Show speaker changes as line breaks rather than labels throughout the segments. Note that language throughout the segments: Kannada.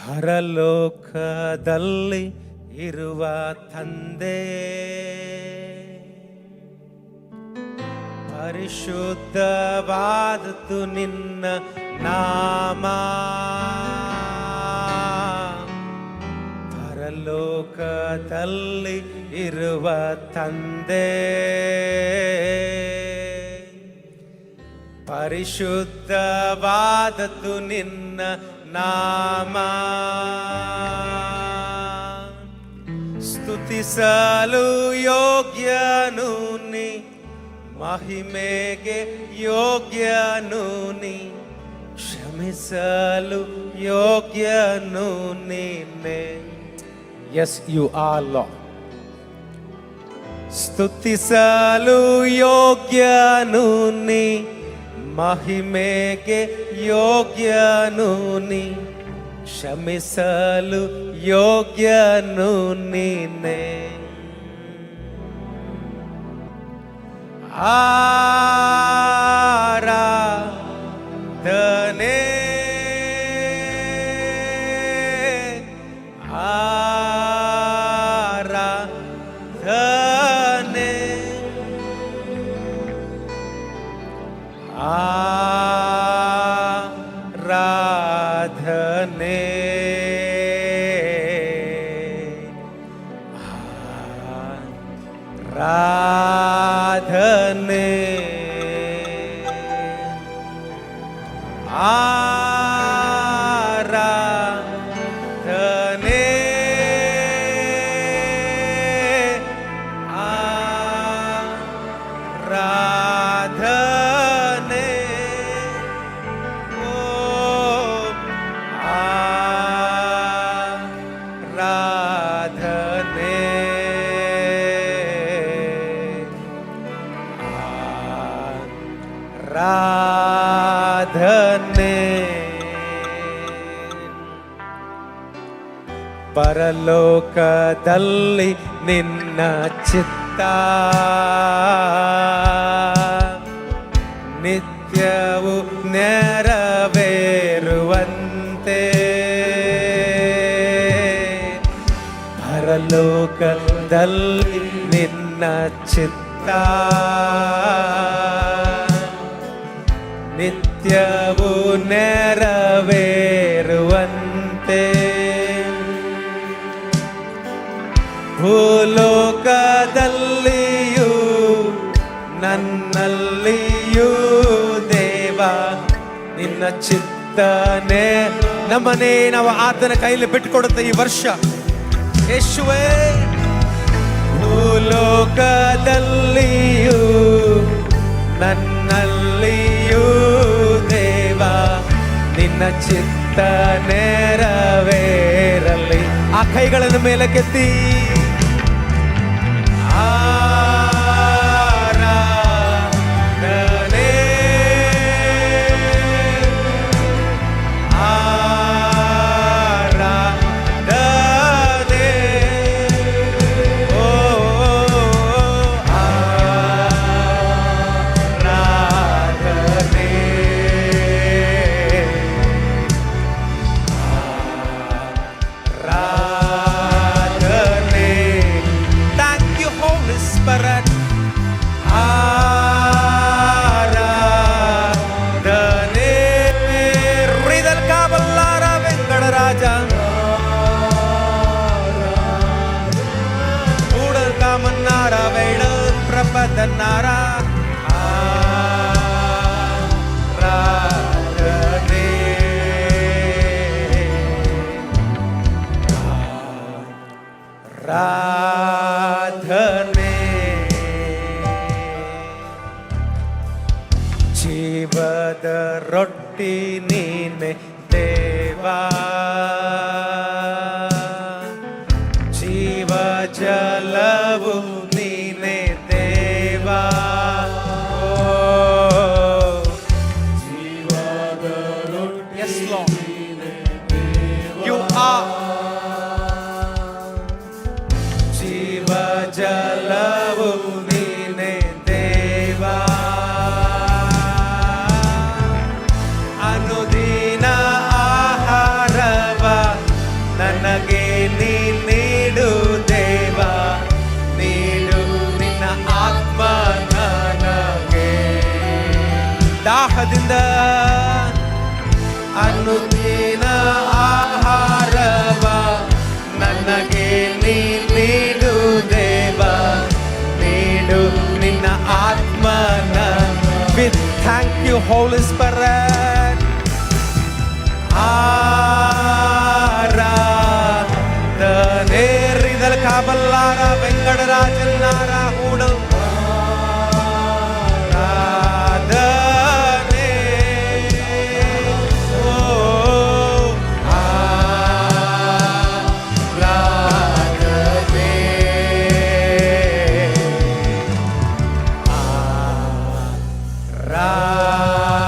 ಪರಲೋಕದಲ್ಲಿ ಇರುವ ತಂದೆ, ಪರಿಶುದ್ಧವಾದದ್ದು ನಿನ್ನ ನಾಮ. ಪರಲೋಕದಲ್ಲಿ ಇರುವ ತಂದೆ, ಪರಿಶುದ್ಧವಾದದ್ದು ನಿನ್ನ ನಾಮ. ಸ್ತುತಿಸಲು ಯೋಗ್ಯನು ನೀ, ಮಹಿಮೆಗೆ ಯೋಗ್ಯನು ನೀ, ಕ್ಷಮಿಸಲು ಯೋಗ್ಯನು ನೀನೆ. Yes you are Lord. ಸ್ತುತಿಸಲು ಯೋಗ್ಯನು ನೀ, ಮಹಿಮೆಗೆ ಯೋಗ್ಯನು ನೀ, ಕ್ಷಮಿಸಲು ಯೋಗ್ಯನು ನೀನೆ. ಆರಾಧನೆ ಆರಾಧನೆ ಆರಾಧನೆ ಆರಾಧನೆ ಆರಾಧನೆ ಆರಾಧನೆ ಓ ಆರಾಧನೆ ಆರಾಧನೆ. ಪರಲೋಕದಲ್ಲಿ ನಿನ್ನ ಚಿತ್ತ ನಿತ್ಯವೂ ನೆರವೇರುವಂತೆ, ಪರಲೋಕದಲ್ಲಿ ನಿನ್ನ ಚಿತ್ತ ನಿತ್ಯವೂ ನೆರವೇರುವಂತೆ, ಭೂಲೋಕದಲ್ಲಿಯೂ ನನ್ನಲ್ಲಿಯೂ ದೇವ ನಿನ್ನ ಚಿತ್ತನೆ. ನಮ್ಮನ್ನೇ ನಾವು ಆತನ ಕೈಯಲ್ಲಿ ಬಿಟ್ಟುಕೊಡುತ್ತೆ ಈ ವರ್ಷ. ಯೇಸುವೇ, ಭೂಲೋಕದಲ್ಲಿಯೂ ನನ್ನಲ್ಲಿಯೂ ದೇವ ನಿನ್ನ ಚಿತ್ತ ನೆರವೇರಲಿ. ಆ ಕೈಗಳನ್ನು ಮೇಲೆ ಕೆತ್ತಿ ಆರಾಧನೆ ಆರಾಧನೆ ಓ ಆರಾಧನೆ ಆರಾಧನೆ. Thank you Holy Spirit. ಆರಾಧನೆ ರಿದಲ್ ಕಾಬಲ್ಲಾರ ವೆಂಕಟರಾಜ ಕೂಡಲ್ ಕಾಮನ್ನಾರ ವೈಡಲ್ ಪ್ರಪದನ್ನಾರ ಆರಾಧನೆ ಆರಾಧನೆ. ಜೀವದ ರೊಟ್ಟಿ ನೀನೆ ದೇವಾ, ಜೀವ ಜಲವು ನೀನೆ ದೇವಾ. ಓ ಜೀವದ ರೊಟ್ಟಿ. Yes Lord, you are. ಜೀವ ಜಲವು ನೀನೆ ದೇವಾ, ಅನುದಿನ ಆಹಾರವ Thank you, Holy Spirit. ಆರಾಧನೆ ರಿದಲ್ ಕಾಬಲ್ಲಾರ ವೆಂಕಟರಾಜನ್ನಾರ ಹೂಡು ಆರಾಧನೆ. ಓ ಆರಾಧನೆ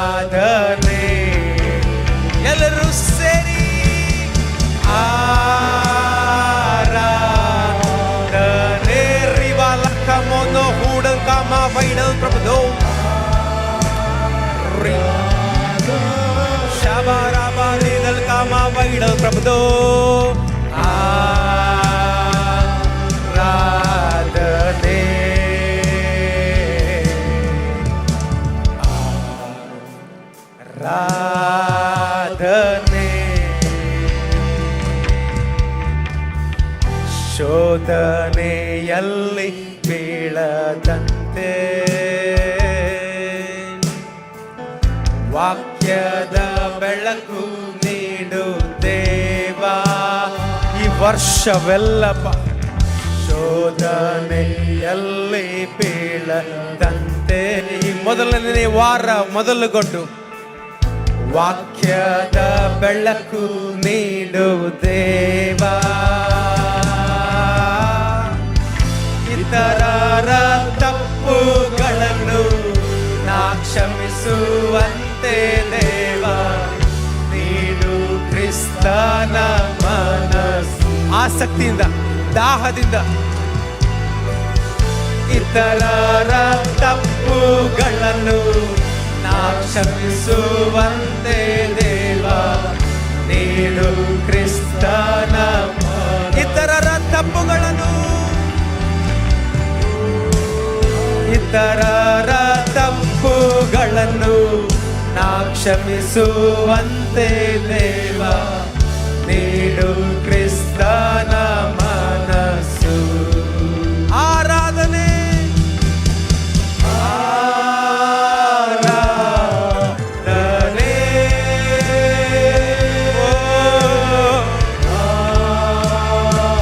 ಆರಾಧನೆ. ಎಲ್ಲರೂ ಸೇರಿ ಆರಾಧನೆ ರಿವಾಲಕ ಮೋನೋ ಹೂಡಲ್ ಕಾಮ ವೈಡಲ್ ಪ್ರಭುದೋ ಶಬರಾಬಾರಿದಲ್ ಕಾಮ ವೈಡಲ್ ಪ್ರಭುದೋ ಆರಾಧನೆ. ಆರಾಧನೆ. ಶೋಧನೆಯಲ್ಲಿ ಬೀಳದಂತೆ ವಾಕ್ಯದ ಬೆಳಕು ನೀಡು ದೇವಾ. ಈ ವರ್ಷವೆಲ್ಲಪ್ಪ ಶೋಧನೆಯಲ್ಲಿ ಬೀಳದಂತೆ. ಈ ಮೊದಲನೇ ವಾರ ಮೊದಲುಗೊಂಡು ವಾಕ್ಯದ ಬೆಳಕು ನೀಡು ದೇವಾ. ಇತರರ ತಪ್ಪುಗಳನ್ನು ನಾ ಕ್ಷಮಿಸುವಂತೆ ದೇವಾ ನೀಡು ಕ್ರಿಸ್ತನ ಮನಸ್ಸು. ಆಸಕ್ತಿಯಿಂದ ದಾಹದಿಂದ ಇತರರ ತಪ್ಪುಗಳನ್ನು ನಾ ಕ್ಷಮಿಸುವಂತೆ ದೇವಾ ನೀಡು ಕ್ರಿಸ್ತನ. ಇತರರ ತಪ್ಪುಗಳನ್ನು ಇತರರ ತಪ್ಪುಗಳನ್ನು ನಾ ಕ್ಷಮಿಸುವಂತೆ ದೇವಾ ನೀಡು ಕ್ರಿಸ್ತನ ಮನಸ್ಸು. ಆರಾಧನೆ ಆರಾಧನೆ.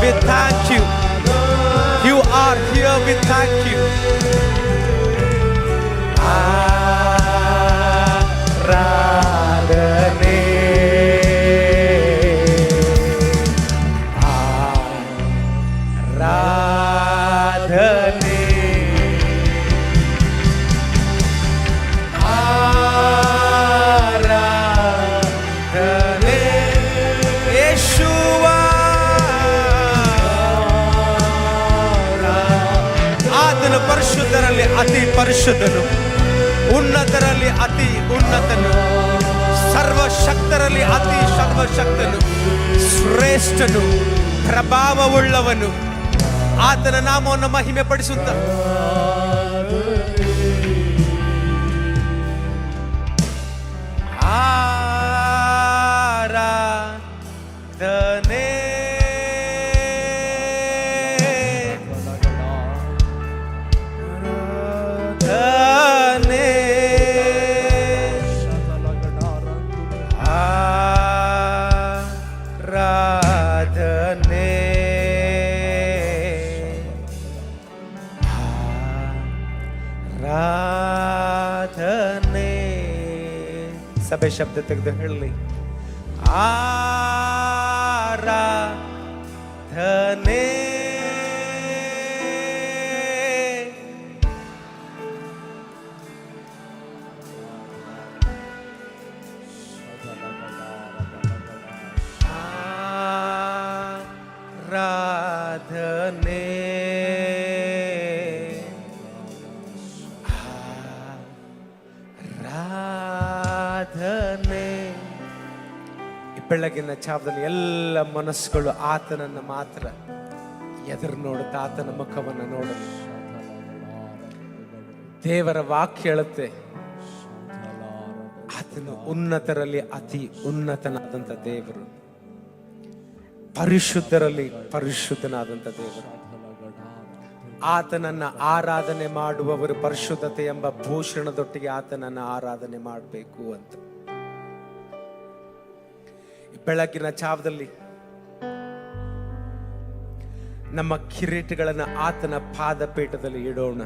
We thank you. You are here. We thank you. ಆರಾಧನೆ ಆರಾಧನೆ ಆರಾಧನೆ. ಯೇಸುವ ಆತನು ಪರಿಶುದ್ಧರಲ್ಲಿ ಅತಿ ಪರಿಶುದ್ಧನು, ಉನ್ನತರಲ್ಲಿ ಅತಿ ಉನ್ನತನು, ಸರ್ವಶಕ್ತರಲ್ಲಿ ಅತಿ ಸರ್ವಶಕ್ತನು, ಶ್ರೇಷ್ಠನು, ಪ್ರಭಾವವುಳ್ಳವನು. ಆತನ ನಾಮವನ್ನು ಮಹಿಮೆ ಪಡಿಸುತ್ತ ಆರಾಧನೆ. ಆರಾಧನೆ. ಸಭೆ ಶಬ್ದ ತೆಗೆದು ಹೇಳಲಿ. ಆರಾಧನೆ. ಆರಾಧನೆ. ಆರಾಧನೆ. ಬೆಳಗಿನ ಜಾವದಲ್ಲಿ ಎಲ್ಲ ಮನಸ್ಸುಗಳು ಆತನನ್ನು ಮಾತ್ರ ಎದುರು ನೋಡುತ್ತಾ ಆತನ ಮುಖವನ್ನು ನೋಡಲು. ದೇವರ ವಾಕ್ಯ ಹೇಳುತ್ತೆ, ಆತನು ಉನ್ನತರಲ್ಲಿ ಅತಿ ಉನ್ನತನಾದಂಥ ದೇವರು, ಪರಿಶುದ್ಧರಲ್ಲಿ ಪರಿಶುದ್ಧನಾದಂಥ ದೇವರು. ಆತನನ್ನ ಆರಾಧನೆ ಮಾಡುವವರು ಪರಿಶುದ್ಧತೆ ಎಂಬ ಭೂಷಣದೊಟ್ಟಿಗೆ ಆತನನ್ನ ಆರಾಧನೆ ಮಾಡಬೇಕು ಅಂತ. ಬೆಳಗಿನ ಜಾವದಲ್ಲಿ ನಮ್ಮ ಕಿರೀಟಗಳನ್ನು ಆತನ ಪಾದಪೀಠದಲ್ಲಿ ಇಡೋಣ.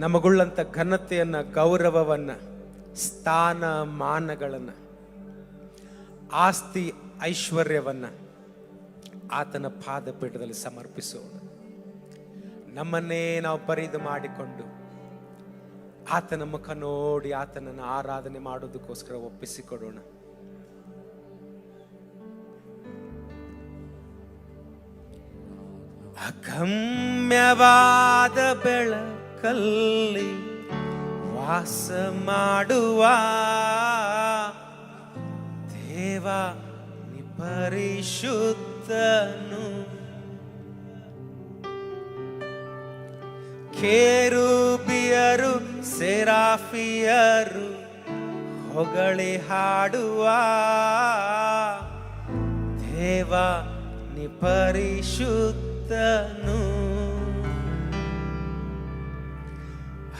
ನಮಗುಳ್ಳಂತ ಘನತೆಯನ್ನ, ಗೌರವವನ್ನ, ಸ್ಥಾನ ಮಾನಗಳನ್ನ, ಆಸ್ತಿ ಐಶ್ವರ್ಯವನ್ನ ಆತನ ಪಾದಪೀಠದಲ್ಲಿ ಸಮರ್ಪಿಸೋಣ. ನಮ್ಮನ್ನೇ ನಾವು ಬರಿದು ಮಾಡಿಕೊಂಡು ಆತನ ಮುಖ ನೋಡಿ ಆತನನ್ನು ಆರಾಧನೆ ಮಾಡೋದಕ್ಕೋಸ್ಕರ ಒಪ್ಪಿಸಿಕೊಡೋಣ. ಅಗಮ್ಯವಾದ ಬೆಳಕಲ್ಲಿ ವಾಸ ಮಾಡುವ ದೇವ ನಿ ಪರಿಶುದ್ಧನು. ಕೆರೂಬಿಯರು ಸೆರಾಫಿಯರು ಹೊಗಳಿ ಹಾಡುವ ದೇವ ನಿ ಪರಿಶುದ್ಧನು.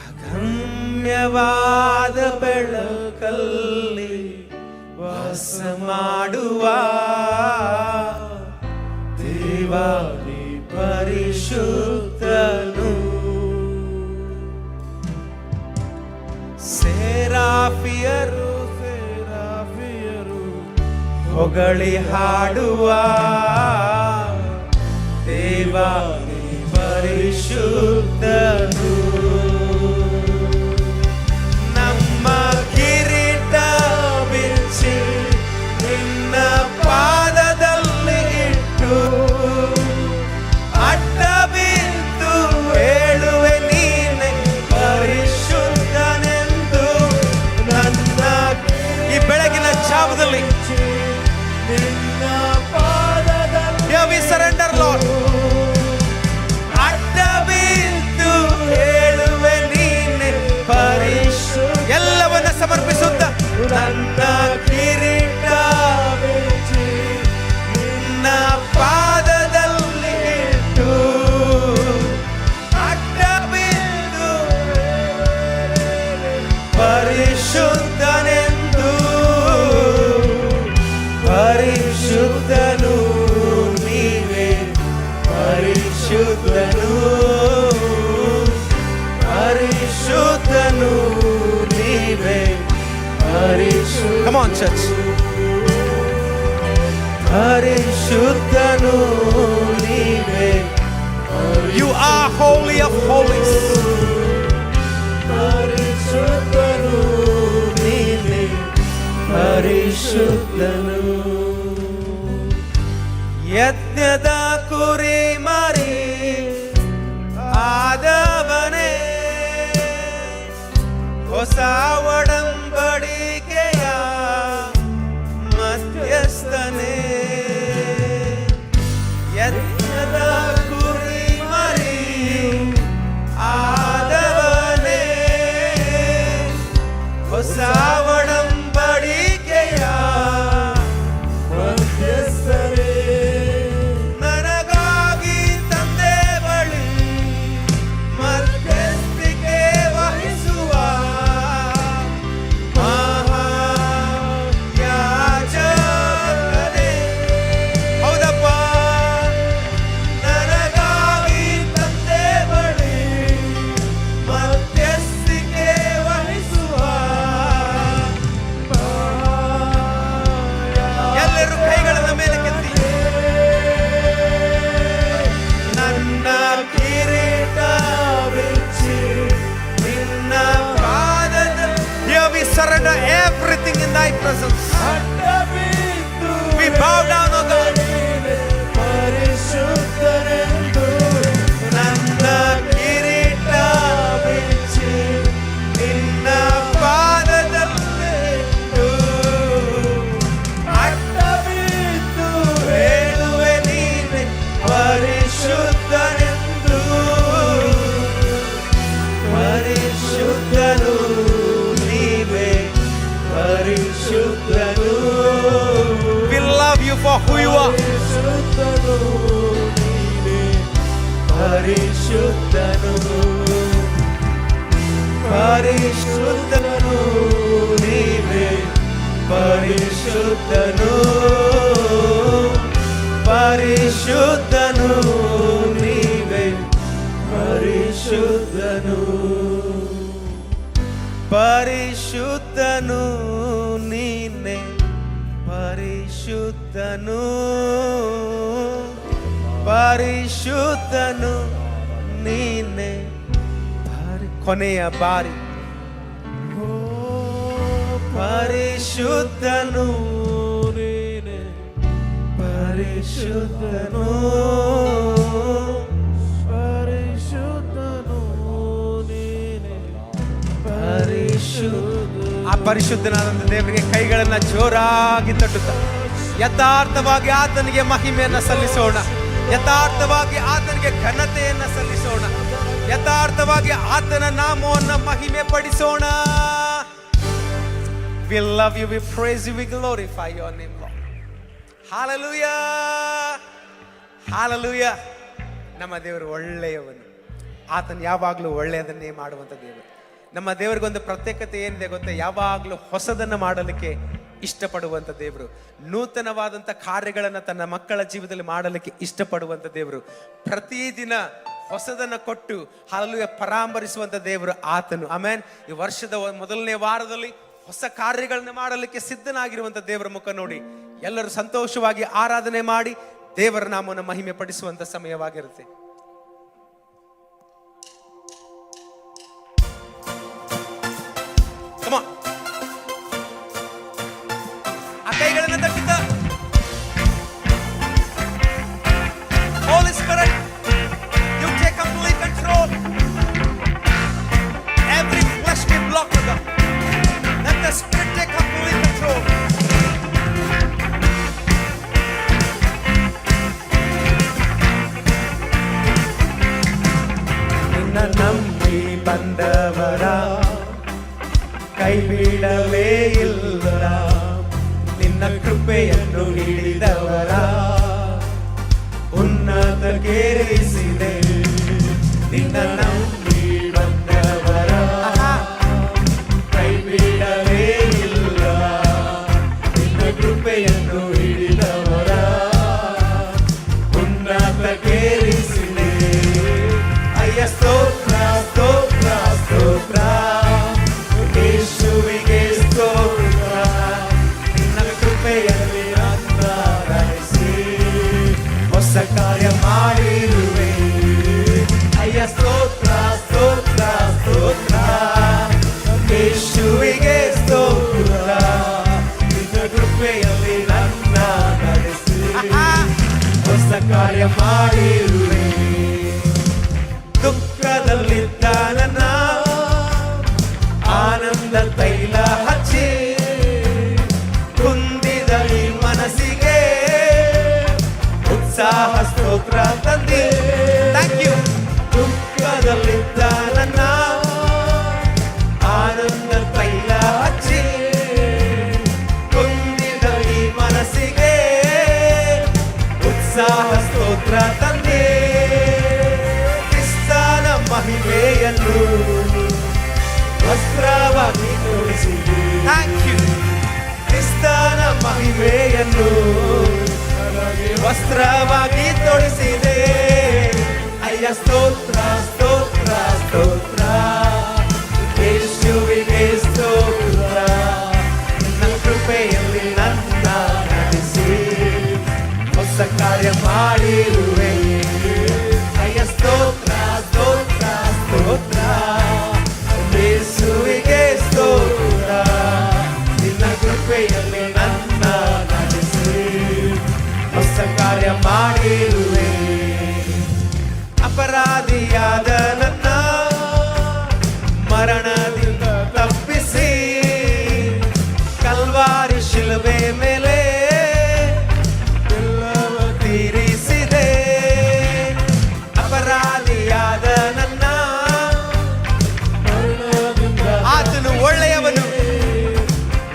ಅಗಮ್ಯವಾದ ಬೆಳಕಲ್ಲಿ ವಾಸ ಮಾಡುವ ದೇವ ನಿ ಪರಿಶುದ್ಧನು. ಸೆರಾಫಿಯರು ಹೊಗಳಿ ಹಾಡುವ ದೇವ ನಿ ಪರಿಶುದ್ಧನು. ನಮ್ಮ ಕಿರೀಟ ಬಿಚ್ಚಿ ನಿನ್ನ ಪಾದದಲ್ಲಿ ಇಟ್ಟು ಅಡ್ಡ ಬಿದ್ದು ಹೇಳುವೆ ನೀನೆ ಪರಿಶುದ್ಧನೆಂದು. ನನ್ನ ಈ ಬೆಳಗಿನ ಜಾವದಲ್ಲಿ ನಿನ್ನ ಪಾದದಲ್ಲಿ we surrender Lord. ಅಡ್ಡ ಬಿದ್ದು ಹೇಳುವೆ ನೀನೆ ಪರಿಶುದ್ಧ. ಎಲ್ಲವನ್ನ ಸಮರ್ಪಿಸುತ್ತ ನನ್ನ ಕಿರೀಟ ಬಿಚ್ಚಿ ನಿನ್ನ ಪಾದದಲ್ಲಿ ಇಟ್ಟು ಅಡ್ಡ ಬಿದ್ದು ಪರಿಶುದ್ಧನೆಂದು. ಪರಿಶುದ್ಧನು ನೀವೇ, ಪರಿಶುದ್ಧನು, ಪರಿಶುದ್ಧನು ನೀವೇ, ಪರಿಶುದ್ಧ. Come on church. ಪರಿಶುದ್ಧನು ನೀವೇ. You are holy of holies. ಪರಿಶುದ್ಧನು ನೀವೇ, ಪರಿಶುದ್ಧನು. ಯಜ್ಞದ ಕುರಿ ಮರಿ ಆದವನೇ, ಹೊಸ ಒಡಂಬಡಿಕೆಯ ಮಧ್ಯಸ್ಥನೇ. ಯಜ್ಞದ ಕುರಿ ಮರಿ ಆದವನೇ, ಹೊಸ ಒಡಂಬಡಿಕೆಯ ಮಧ್ಯಸ್ಥನೇ. ನನಗಾಗಿ ತಂದೆ ಬಳಿ ಮಧ್ಯಸ್ಥಿಕೆ ವಹಿಸುವ ಮಹಾಯಾಜಕನೇ. ಹೌದಪ್ಪ, ನನಗಾಗಿ ತಂದೆ ಬಳಿ ಮಧ್ಯಸ್ಥಿಕೆ ವಹಿಸುವ ಎಲ್ಲರೂ ಕೈಗಳನ್ನು ಮೇಲೆ ಕೆತ್ತಿ. ನನ್ನ ಕಿರೀಟ ಬಿಚ್ಚಿ ನಿನ್ನ ಪಾದದಲ್ಲಿ. Here we surrender everything in thy presence. We bow down, O God. ಪರಿಶುದ್ಧನೆಂದು ನನ್ನ ಕಿರೀಟ ಬಿಚ್ಚಿ ನಿನ್ನ ಪಾದದಲ್ಲಿ ಇಟ್ಟು ಅಡ್ಡ ಬಿದ್ದು ಹೇಳುವೆ ನೀನೆ ಪರಿಶುದ್ಧನೆಂದು. ಪರಿಶುದ್ಧನು ನೀವೇ, ಪರಿಶುದ್ಧನು. We love you for who you are. ಪರಿಶುದ್ಧನು ನೀವೇ, ಪರಿಶುದ್ಧನು ಪರಿಶುದ್ಧನು ನೀವೇ ಪರಿಶುದ್ಧನು ಪರಿಶುದ್ಧನು ನೀವೇ ಪರಿಶುದ್ಧನು ಪರಿಶುದ್ಧನು ನೀನೆ ಪರಿಶುದ್ಧನು ಪರಿಶುದ್ಧನು ನೀನೆ ಕೊನೆಯ ಬಾರಿ ಪರಿಶುದ್ಧನು ನೀನೆ ಪರಿಶುದ್ಧನು ಪರಿಶುದ್ಧನು ನೀನೆ ಪರಿಶುದ್ಧ. ಆ ಪರಿಶುದ್ಧನಾದಂತ ದೇವರಿಗೆ ಕೈಗಳನ್ನ ಜೋರಾಗಿ ತಟ್ಟುತ್ತ ಯಥಾರ್ಥವಾಗಿ ಆತನಿಗೆ ಮಹಿಮೆಯನ್ನ ಸಲ್ಲಿಸೋಣ, ಯಥಾರ್ಥವಾಗಿ ಆತನಿಗೆ ಘನತೆಯನ್ನ ಸಲ್ಲಿಸೋಣ, ಯಥಾರ್ಥವಾಗಿ ಆತನ ನಾಮವನ್ನು ಮಹಿಮೆ ಪಡಿಸೋಣ. We love you, we praise you, we glorify your name, Lord. Hallelujah, hallelujah. ನಮ್ಮ ದೇವರು ಒಳ್ಳೆಯವನು, ಆತನು ಯಾವಾಗಲೂ ಒಳ್ಳೆಯದನ್ನೇ ಮಾಡುವಂಥ ದೇವರು. ನಮ್ಮ ದೇವರಿಗೊಂದು ಪ್ರತ್ಯೇಕತೆ ಏನಿದೆ ಗೊತ್ತಾ? ಯಾವಾಗಲೂ ಹೊಸದನ್ನು ಮಾಡಲಿಕ್ಕೆ ಇಷ್ಟಪಡುವಂಥ ದೇವರು, ನೂತನವಾದಂಥ ಕಾರ್ಯಗಳನ್ನು ತನ್ನ ಮಕ್ಕಳ ಜೀವಿತದಲ್ಲಿ ಮಾಡಲಿಕ್ಕೆ ಇಷ್ಟಪಡುವಂಥ ದೇವರು, ಪ್ರತಿದಿನ ಹೊಸದನ್ನು ಕೊಟ್ಟು ಹಲ್ಲೆಲೂಯಾ ಪರಾಂಬರಿಸುವಂಥ ದೇವರು ಆತನು. ಆಮೆನ್. ಈ ವರ್ಷದ ಮೊದಲನೇ ವಾರದಲ್ಲಿ ಹೊಸ ಕಾರ್ಯಗಳನ್ನ ಮಾಡಲಿಕ್ಕೆ ಸಿದ್ಧನಾಗಿರುವಂಥ ದೇವರ ಮುಖ ನೋಡಿ ಎಲ್ಲರೂ ಸಂತೋಷವಾಗಿ ಆರಾಧನೆ ಮಾಡಿ ದೇವರ ನಾಮವನ್ನು ಮಹಿಮೆ ಪಡಿಸುವಂಥ ಸಮಯವಾಗಿರುತ್ತೆ. ಆ ಕೈಗಳನ್ನು ತಟ್ಟಿದ್ದ Holy Spirit, you take complete control. Every fleshly block of them, let the Spirit take complete control. ನಿನ್ನ ನಂಬಿ ಬಂದವರ ಕೈ ಬಿಡಲೇ ಇಲ್ಲ, ನಿನ್ನ ಕೃಪೆಯನ್ನು ಹಿಡಿದವರ ಉನ್ನತಕ್ಕೇರಿಸಿದೆ. ನಿನ್ನ ನಂಬಿ ಬಂದವರ ಕೈ ಬಿಡಲೇ ಇಲ್ಲ, ನಿನ್ನ ಕೃಪೆಯನ್ನು ಹಿಡಿದವರ ಉನ್ನತಕ್ಕೇರಿಸಿದೆ. ಅಯ್ಯ ಸ್ತೋತ್ರ ಸ್ತೋತ್ರ ಸ್ತೋತ್ರ ಯೇಸುವಿಗೆ ಸ್ತೋತ್ರ. ನಿನ್ನ ಕೃಪೆಯಲ್ಲಿ ನನ್ನ ಧರಿಸಿ ಹೊಸ ಕಾರ್ಯ ಮಾಡಿರುವೆ. ಅಯ್ಯ ಸ್ತೋತ್ರ ಸ್ತೋತ್ರ ಸ್ತೋತ್ರ ಯೇಸುವಿಗೆ ಸ್ತೋತ್ರ. ನಿನ್ನ ಕೃಪೆಯಲ್ಲಿ ನನ್ನ ಧರಿಸಿ ಹೊಸ ಕಾರ್ಯ ಮಾಡಿರುವೆ. ದುಃಖದಲ್ಲಿದ್ದ ನನ್ನ ಆನಂದ ತೈಲ ಹಚ್ಚಿ ಕುಂದಿದ ಈ ಮನಸ್ಸಿಗೆ ಉತ್ಸಾಹ ಸ್ತೋತ್ರ ತಂದಿ. Thank you. ದುಃಖದಲ್ಲಿದ್ದ ನನ್ನ ಆನಂದ ತೈಲ ಹಚ್ಚಿ ಕುಂದಿದ ಈ ಮನಸ್ಸಿಗೆ ಉತ್ಸಾಹ ಸ್ತೋತ್ರ ತಂದಿ. ಕ್ರಿಸ್ತನ ಮಹಿಮೆಯನ್ನು ವಸ್ತ್ರವಾಗಿ ತೋರಿಸಿದೆ. Thank you. ಕ್ರಿಸ್ತನ ಮಹಿಮೆಯನ್ನು ವಸ್ತ್ರವಾಗಿ ತೊಡಿಸಿದೆ. ಅಯ್ಯ ಸ್ತೋತ್ರ ಸ್ತೋತ್ರ ಸ್ತೋತ್ರ ಯೇಸುವಿಗೆ ಸ್ತೋತ್ರ. ನಿನ್ನ ಕೃಪೆಯಲ್ಲಿ ನನ್ನ ನಡೆಸಿ ಹೊಸ ಕಾರ್ಯ ಮಾಡಿರುವೆ. ಅಯ್ಯ ಸ್ತೋತ್ರ ಸ್ತೋತ್ರ ಸ್ತೋತ್ರ ಯೇಸುವಿಗೆ ಸ್ತೋತ್ರ. ನಿನ್ನ ಕೃಪೆಯಲ್ಲಿ ನನ್ನ ನಡೆಸಿ ಹೊಸ ಕಾರ್ಯ ಮಾಡಿರುವೆ. ಅಪರಾಧಿಯಾದ ನನ್ನ ಮರಣದಿಂದ ತಪ್ಪಿಸಿ ಕಲ್ವಾರಿ ಶಿಲುಬೆ ಮೇಲೆ ಎಲ್ಲವ ತೀರಿಸಿದೆ. ಅಪರಾಧಿಯಾದ ನನ್ನ ಆತನು ಒಳ್ಳೆಯವನು.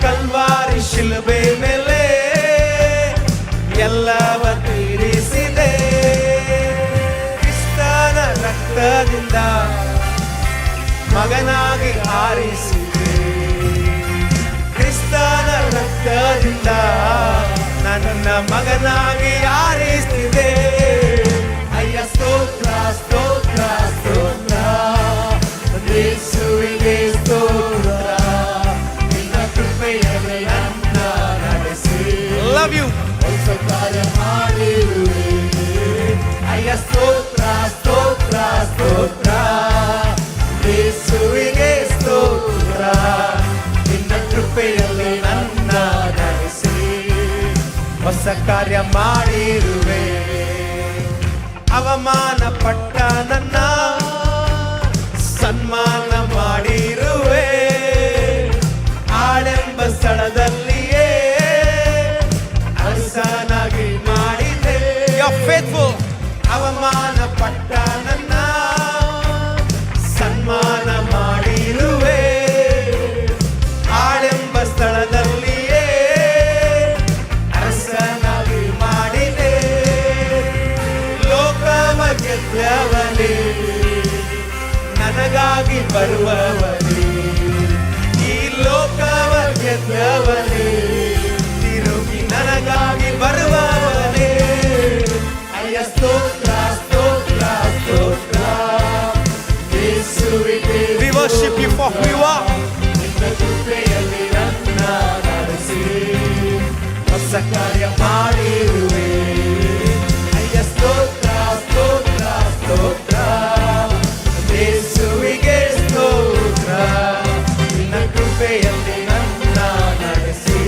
ಕಲ್ವಾರಿ ಶಿಲುಬೆ ಮೇಲೆ ಎಲ್ಲವ ತೀರಿಸಿ ಕರುಣೆಯಿಂದ ನನ್ನ ಮಗನಾಗಿ ಆರಿಸಿದೆ. ಅಯ್ಯ ಸ್ತೋತ್ರ ಸ್ತೋತ್ರ ಸ್ತೋತ್ರ ಯೇಸುವಿಗೆ ಸ್ತೋತ್ರ, ನಿನ್ನ ಕೃಪೆಯಲ್ಲಿ ನನ್ನ ನಡೆಸಿ. ಲವ್ ಯು ಹೊಸ ಕಾರ್ಯ ಮಾಡಿರುವೆ. ಅಯ್ಯ ಸ್ತೋತ್ರ ಸ್ತೋತ್ರ ಸ್ತೋತ್ರ ಯೇಸುವಿಗೆ ಸ್ತೋತ್ರ, ನಿನ್ನ ಕೃಪೆಯಲ್ಲಿ ನನ್ನ ನಡೆಸಿ ಹೊಸ ಕಾರ್ಯ ಮಾಡಿರುವೆ. ಅವಮಾನ ಪಟ್ಟ ನನ್ನ ಸನ್ಮಾನ ಮಾಡಿರುವೆ. ಆಳೆಂಬ ಸ್ಥಳದಲ್ಲಿಯೇ ಅರಸನಾಗಿ ಮಾಡಿದೆ. ಫೇತ್ಫುಲ್. ಅವಮಾನ ಪಟ್ಟ ನನ್ನ ಸನ್ಮಾನ ಮಾಡಿರುವೆ. ಆಳೆಂಬ ಸ್ಥಳದಲ್ಲಿಯೇ ಅರಸನಾಗಿ ಮಾಡಿದೆ. ಲೋಕವ ಗೆದ್ದವನೇ, ನನಗಾಗಿ ಬರುವವನೇ, ಈ ಲೋಕವ ಗೆದ್ದವನೇ, ತಿರುಗಿ ನನಗಾಗಿ ಬರುವವನೇ. ಅಯ್ಯ ಸ್ತೋತ್ರ ಸ್ತೋತ್ರ ಸ್ತೋತ್ರ ಯೇಸುವಿಗೆ. We worship you for who you are. ನಿನ್ನ ಕೃಪೆಯಲ್ಲಿ ನನ್ನ ನಡೆಸಿ ಹೊಸ ಕಾರ್ಯ ಮಾಡಿರುವೆ. ಅಯ್ಯ ಸ್ತೋತ್ರ ಸ್ತೋತ್ರ ಸ್ತೋತ್ರ ಯೇಸುವಿಗೆ ಸ್ತೋತ್ರ, ನಿನ್ನ ಕೃಪೆಯಲ್ಲಿ ನನ್ನ ನಡೆಸಿ